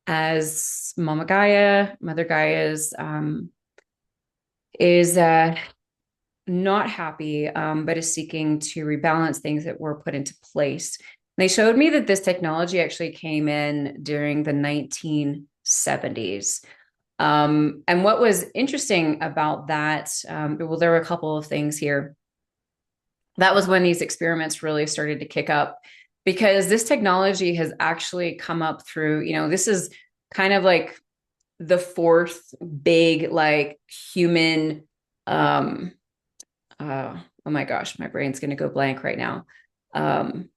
as Mama Gaia, Mother Gaia's, is not happy, but is seeking to rebalance things that were put into place. They showed me that this technology actually came in during the 1970s. And what was interesting about that, well, there were a couple of things here. That was when these experiments really started to kick up because this technology has actually come up through, this is kind of like the fourth big, like human, oh my gosh, my brain's going to go blank right now. Um,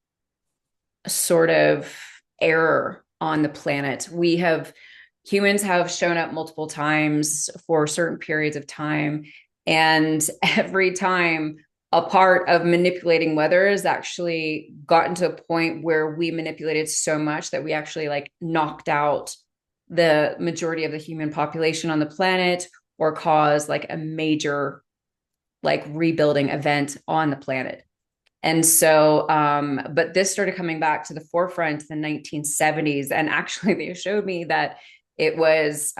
sort of error on the planet. Humans have shown up multiple times for certain periods of time. And every time a part of manipulating weather has actually gotten to a point where we manipulated so much that we actually like knocked out the majority of the human population on the planet or caused like a major like rebuilding event on the planet. And so, but this started coming back to the forefront in the 1970s. And actually, they showed me that it was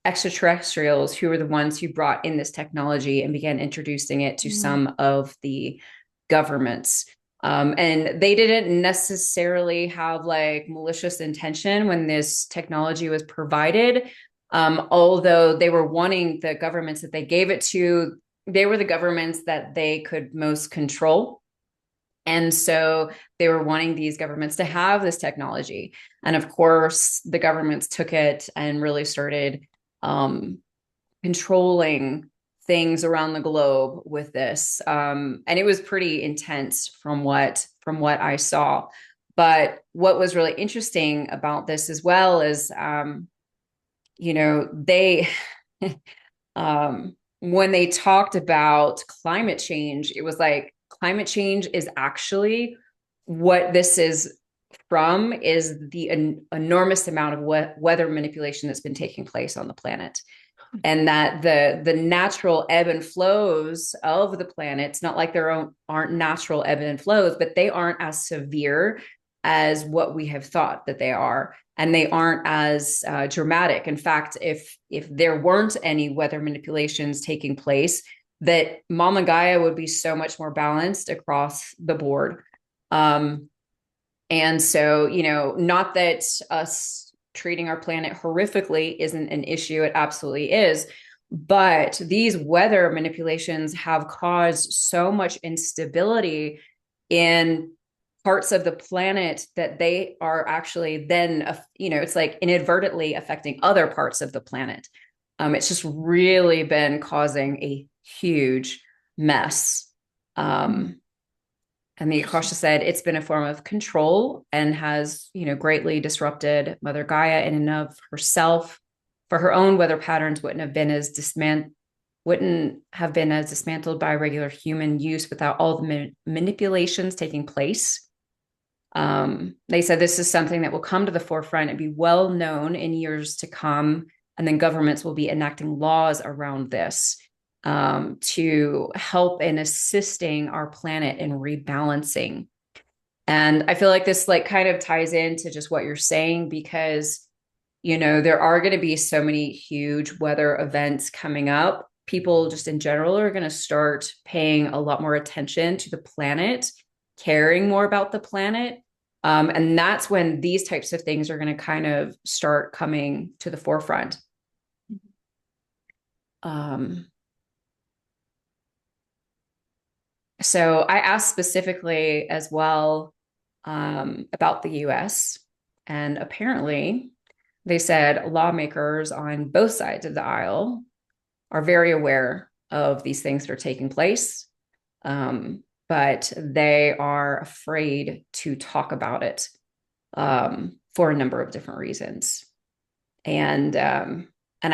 extraterrestrials who were the ones who brought in this technology and began introducing it to Mm. some of the governments. And they didn't necessarily have like malicious intention when this technology was provided. Although they were wanting the governments that they gave it to, they were the governments that they could most control. And so they were wanting these governments to have this technology. And of course, the governments took it and really started um, controlling things around the globe with this. And it was pretty intense from what I saw. But what was really interesting about this as well is, they when they talked about climate change, it was like climate change is actually what this is from is the enormous amount of weather manipulation that's been taking place on the planet, and that the natural ebb and flows of the planet, it's not like aren't natural ebb and flows, but they aren't as severe as what we have thought that they are, and they aren't as dramatic. In fact, if there weren't any weather manipulations taking place, that Mama Gaia would be so much more balanced across the board. And so, not that us treating our planet horrifically isn't an issue, it absolutely is. But these weather manipulations have caused so much instability in parts of the planet that they are actually then, it's like inadvertently affecting other parts of the planet. It's just really been causing a huge mess. And the Akasha said it's been a form of control and has, greatly disrupted Mother Gaia in and of herself. For her own weather patterns wouldn't have been as dismantled by regular human use without all the manipulations taking place. They said this is something that will come to the forefront and be well known in years to come, and then governments will be enacting laws around this to help in assisting our planet in rebalancing. And I feel like this like kind of ties into just what you're saying, because there are going to be so many huge weather events coming up. People just in general are going to start paying a lot more attention to the planet, caring more about the planet. And that's when these types of things are going to kind of start coming to the forefront. So I asked specifically as well about the US, and apparently they said lawmakers on both sides of the aisle are very aware of these things that are taking place, but they are afraid to talk about it for a number of different reasons. And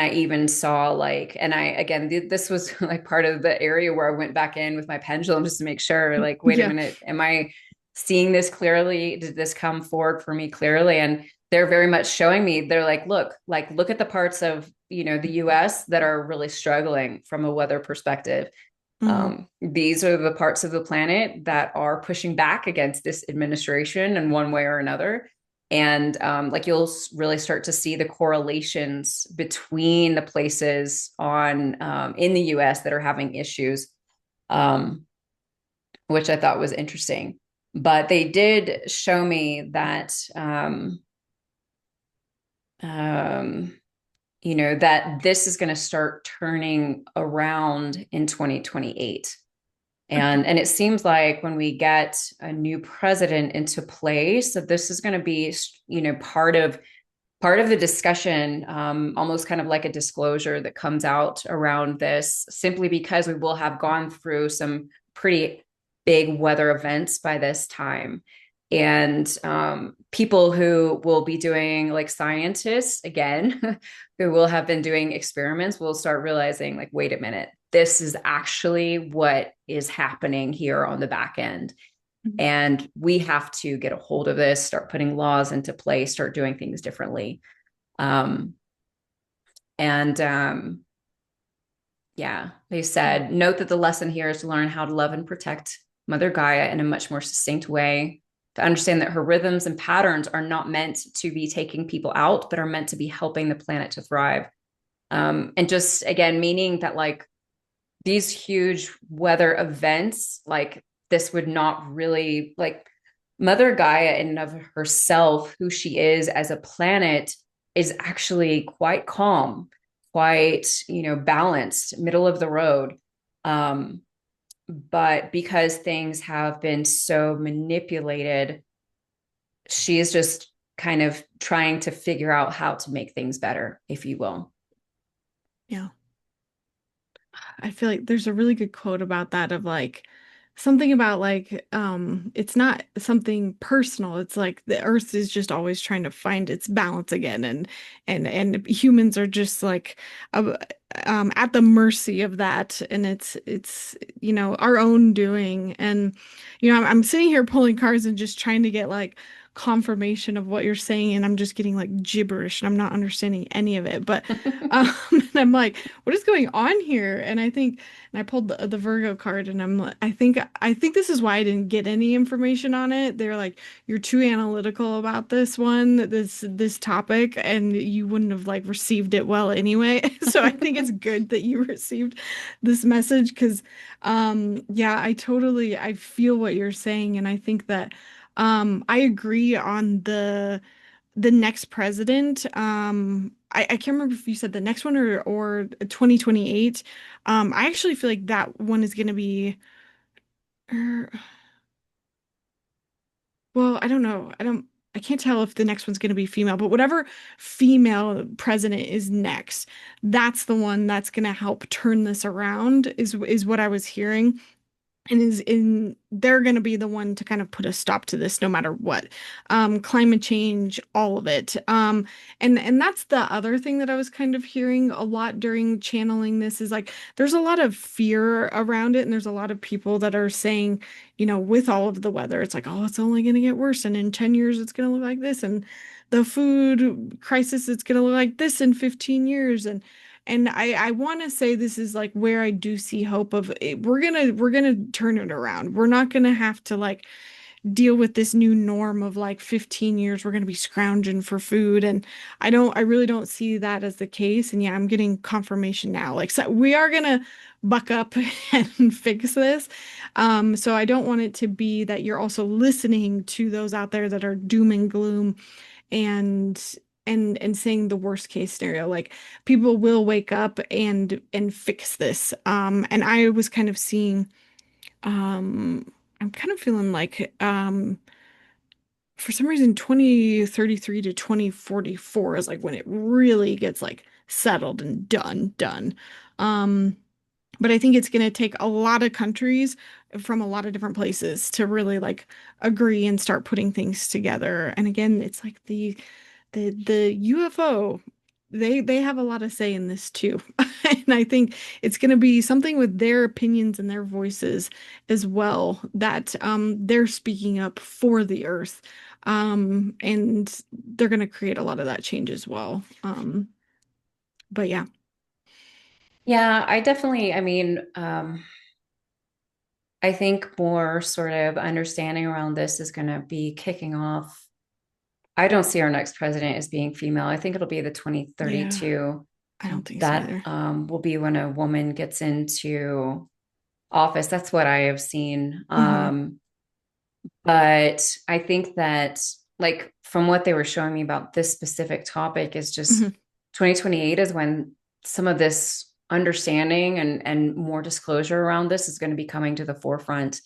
I even saw this was like part of the area where I went back in with my pendulum just to make sure, like, wait a minute, am I seeing this clearly? Did this come forward for me clearly? And they're very much showing me, they're like, look at the parts of, the US that are really struggling from a weather perspective. These are the parts of the planet that are pushing back against this administration in one way or another. And you'll really start to see the correlations between the places in the US that are having issues, which I thought was interesting. But they did show me that that this is going to start turning around in 2028. And it seems like when we get a new president into place, that this is going to be, part of the discussion, almost kind of like a disclosure that comes out around this, simply because we will have gone through some pretty big weather events by this time. And people who will be doing, like scientists again, who will have been doing experiments, will start realizing, like, wait a minute, this is actually what is happening here on the back end. Mm-hmm. And we have to get a hold of this, start putting laws into place, start doing things differently. Yeah, they Yeah. said, note that the lesson here is to learn how to love and protect Mother Gaia in a much more succinct way, to understand that her rhythms and patterns are not meant to be taking people out, but are meant to be helping the planet to thrive. And just again, meaning that like these huge weather events, like this would not really like Mother Gaia in and of herself, who she is as a planet, is actually quite calm, quite, balanced, middle of the road. Um, but because things have been so manipulated, she is just kind of trying to figure out how to make things better, if you will. Yeah. I feel like there's a really good quote about that of like something about like it's not something personal. It's like the earth is just always trying to find its balance again and humans are just like uh, at the mercy of that and it's our own doing and I'm sitting here pulling cards and just trying to get like confirmation of what you're saying and I'm just getting like gibberish and I'm not understanding any of it but and I'm like what is going on here? And I pulled the Virgo card, and I think this is why I didn't get any information on it. They're like, you're too analytical about this topic, and you wouldn't have like received it well anyway. So I think it's good that you received this message because, yeah, I feel what you're saying, and I think that, I agree on the next president. I can't remember if you said the next one or 2028. I actually feel like that one is going to be, er, well, I don't know. I can't tell if the next one's going to be female, but whatever female president is next, that's the one that's going to help turn this around is what I was hearing. And is in they're going to be the one to kind of put a stop to this no matter what, climate change, all of it, and that's the other thing that I was kind of hearing a lot during channeling this is like there's a lot of fear around it and there's a lot of people that are saying with all of the weather it's like oh it's only going to get worse and in 10 years it's going to look like this and the food crisis it's going to look like this in 15 years and I want to say this is like where I do see hope of it. We're gonna turn it around. We're not gonna have to like deal with this new norm of like 15 years we're gonna be scrounging for food. And I really don't see that as the case. And yeah, I'm getting confirmation now. Like so we are gonna buck up and fix this. So I don't want it to be that you're also listening to those out there that are doom and gloom and and saying the worst case scenario like people will wake up and fix this and I was kind of seeing I'm kind of feeling like for some reason 2033 to 2044 is like when it really gets like settled and done um but I think it's going to take a lot of countries from a lot of different places to really like agree and start putting things together. And again, it's like the UFO, they have a lot of say in this too. And I think it's going to be something with their opinions and their voices as well that they're speaking up for the Earth. And they're going to create a lot of that change as well. But yeah. Yeah, I definitely, I think more sort of understanding around this is going to be kicking off. I don't see our next president as being female. I think it'll be the Yeah, 2032. I don't think so That either. will be when a woman gets into office. That's what I have seen. Hmm. But I think that, like, from what they were showing me about this specific topic, is just Hmm. 2028 is when some of this understanding and more disclosure around this is going to be coming to the forefront.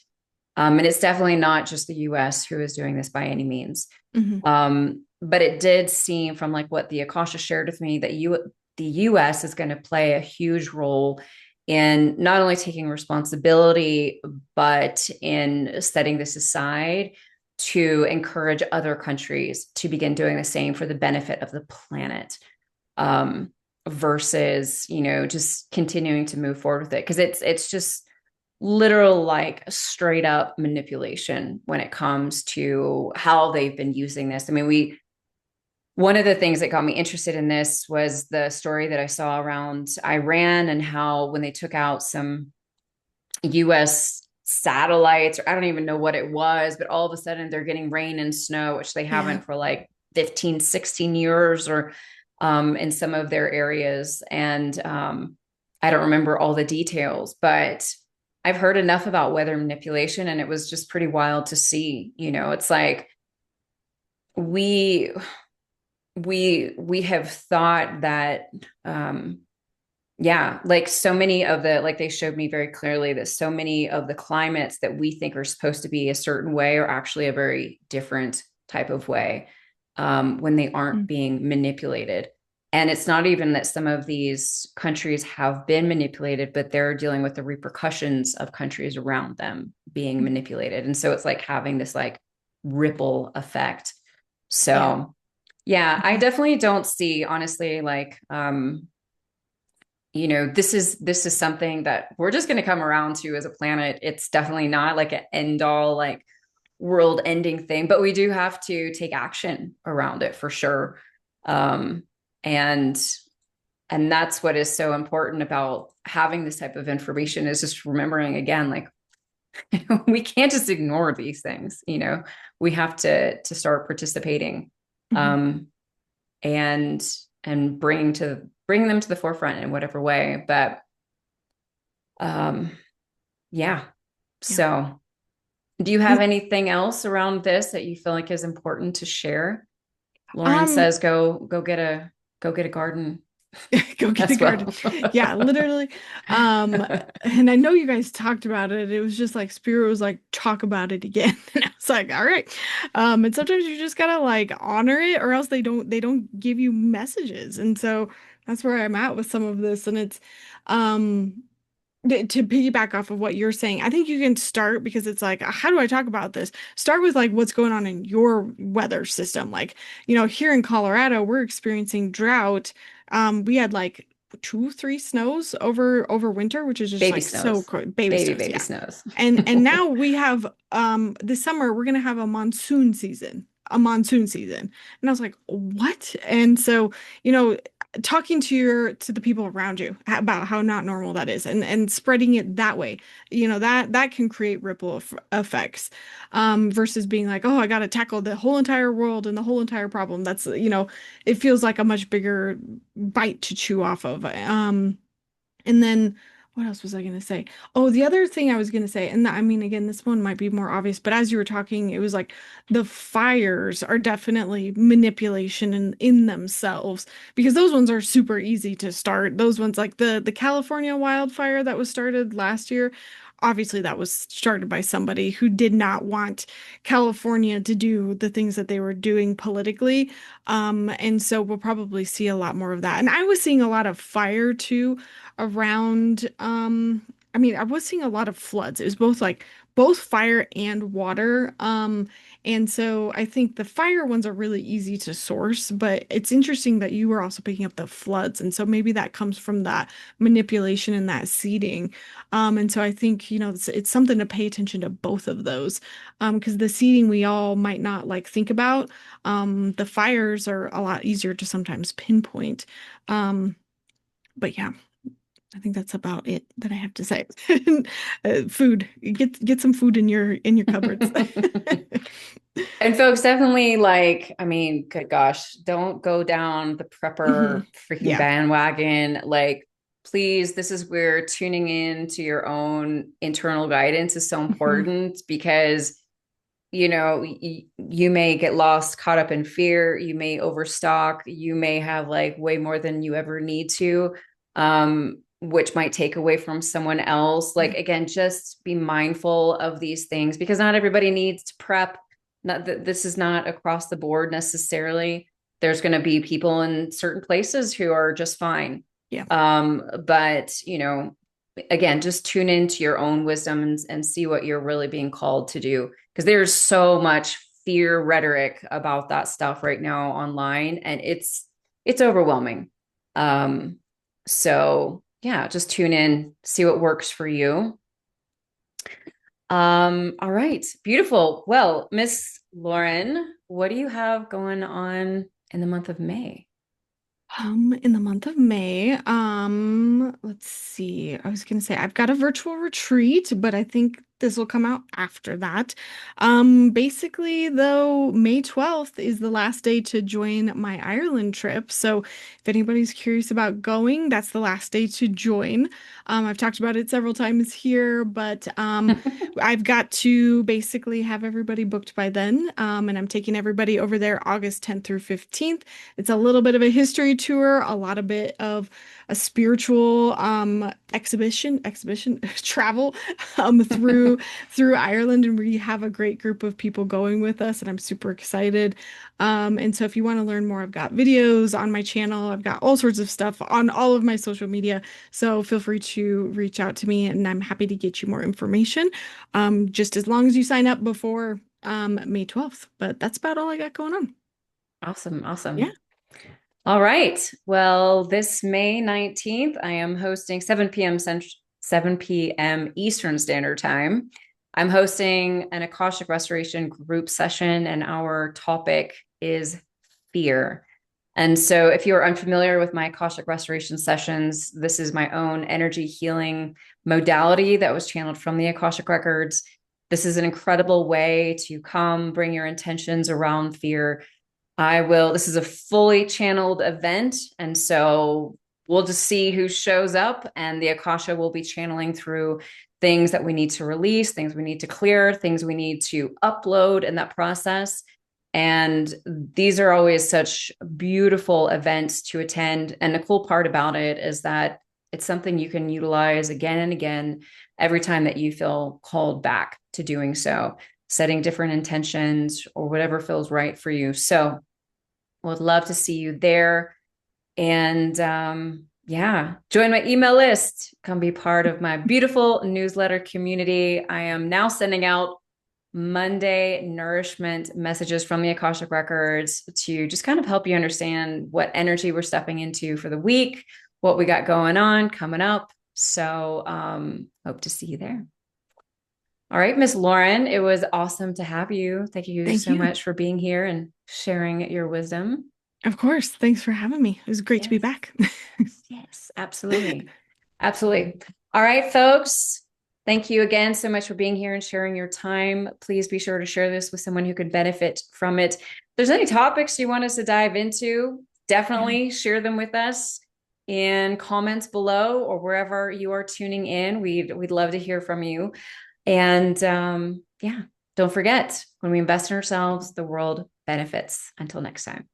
And it's definitely not just the US who is doing this by any means. Hmm. But it did seem from like what the Akasha shared with me that the US is going to play a huge role in not only taking responsibility, but in setting this aside to encourage other countries to begin doing the same for the benefit of the planet. Versus, just continuing to move forward with it. Cause it's just literal, like straight up manipulation when it comes to how they've been using this. I mean, one of the things that got me interested in this was the story that I saw around Iran and how when they took out some US satellites, or I don't even know what it was, but all of a sudden they're getting rain and snow, which they Yeah. haven't for like 15, 16 years or in some of their areas. And I don't remember all the details, but I've heard enough about weather manipulation and it was just pretty wild to see. It's like we we have thought that yeah, like so many of the, like they showed me very clearly that so many of the climates that we think are supposed to be a certain way are actually a very different type of way when they aren't Mm. being manipulated. And it's not even that some of these countries have been manipulated, but they're dealing with the repercussions of countries around them being manipulated. And so it's like having this like ripple effect. Yeah. So yeah, I definitely don't see, honestly, like this is something that we're just going to come around to as a planet. It's definitely not like an end all like world ending thing, but we do have to take action around it for sure. um and and that's what is so important about having this type of information, is just remembering again, like we can't just ignore these things. We have to start participating, Mhm. um and bring them to the forefront in whatever way. But um yeah. Yeah. So do you have And anything else around this that you feel like is important to share? Lauryn um says go get a garden go get a as garden. well. Yeah, literally. Um, and I know you guys talked about it. It was just like Spirit was like, talk about it again. And I was like, all right. And sometimes you just gotta like honor it or else they don't give you messages. And so that's where I'm at with some of this. And it's um to piggyback off of what you're saying, I think you can start because it's like, how do I talk about this? Start with like what's going on in your weather system. Like, here in Colorado, we're experiencing drought. We had like two, three snows over winter, which is just Baby like so snows. cool. Baby Baby, snows, baby yeah. snows. And now we have this summer we're gonna have a monsoon season. A monsoon season. And I was like, what? And so, you know, talking to the people around you about how not normal that is and spreading it that way, that can create ripple effects, versus being like, oh, I got to tackle the whole entire world and the whole entire problem. That's, it feels like a much bigger bite to chew off of. And then what else was I going to say? Oh, the other thing I was going to say, and I mean, again, this one might be more obvious, but as you were talking, it was like the fires are definitely manipulation in themselves, because those ones are super easy to start. Those ones, like the California wildfire that was started last year, obviously that was started by somebody who did not want California to do the things that they were doing politically. And so we'll probably see a lot more of that. And I was seeing a lot of fire too around. I mean, I was seeing a lot of floods. It was both fire and water. And so I think the fire ones are really easy to source, but it's interesting that you were also picking up the floods. And so maybe that comes from that manipulation and that seeding. And so I think, it's something to pay attention to both of those. Because the seeding we all might not like think about. The fires are a lot easier to sometimes pinpoint. But yeah, I think that's about it that I have to say. Food. Get some food in your cupboards. And folks, definitely, like, I mean, good gosh, don't go down the prepper Mhm. freaking Yeah. bandwagon. Like, please, this is where tuning in to your own internal guidance is so Mhm. important, because you may get lost, caught up in fear. You may overstock. You may have like way more than you ever need to, which might take away from someone else. Like, Yeah. again, just be mindful of these things, because not everybody needs to prep. Not that this is not across the board necessarily. There's going to be people in certain places who are just fine. Yeah. But again, just tune into your own wisdom and see what you're really being called to do, because there's so much fear rhetoric about that stuff right now online, and it's overwhelming. So yeah, just tune in, see what works for you. All right, beautiful. Well, Miss Lauryn, what do you have going on in the month of May? In the month of May, let's see. I was gonna say I've got a virtual retreat, but I think this will come out after that. Basically, though, May 12th is the last day to join my Ireland trip. So if anybody's curious about going, that's the last day to join. I've talked about it several times here, but I've got to basically have everybody booked by then. And I'm taking everybody over there August 10th through 15th. It's a little bit of a history tour, a lot of bit of a spiritual exhibition travel through Ireland, and we have a great group of people going with us, and I'm super excited. And so if you want to learn more, I've got videos on my channel. I've got all sorts of stuff on all of my social media. So feel free to reach out to me, and I'm happy to get you more information. Just as long as you sign up before May 12th. But that's about all I got going on. Awesome. Awesome. Yeah. All right. Well, this May 19th, I am hosting 7 p.m. 7 p.m. Eastern Standard Time. I'm hosting an Akashic Restoration group session, and our topic is fear. And so, if you're unfamiliar with my Akashic Restoration sessions, this is my own energy healing modality that was channeled from the Akashic Records. This is an incredible way to come bring your intentions around fear. This is a fully channeled event. And so we'll just see who shows up, and the Akasha will be channeling through things that we need to release, things we need to clear, things we need to upload in that process. And these are always such beautiful events to attend. And the cool part about it is that it's something you can utilize again and again every time that you feel called back to doing so, setting different intentions or whatever feels right for you. So would love to see you there. And yeah, join my email list. Come be part of my beautiful newsletter community. I am now sending out Monday nourishment messages from the Akashic Records to just kind of help you understand what energy we're stepping into for the week, what we got going on coming up. So hope to see you there. All right, Miss Lauryn, it was awesome to have you. Thank you Thank so you. much for being here and sharing your wisdom. Of course. Thanks for having me. It was great to be Yes, back. yes, absolutely. Absolutely. All right, folks. Thank you again so much for being here and sharing your time. Please be sure to share this with someone who could benefit from it. If there's any topics you want us to dive into, Yeah. definitely share them with us in comments below or wherever you are tuning in. We'd love to hear from you. And yeah, don't forget, when we invest in ourselves, the world benefits. Until next time.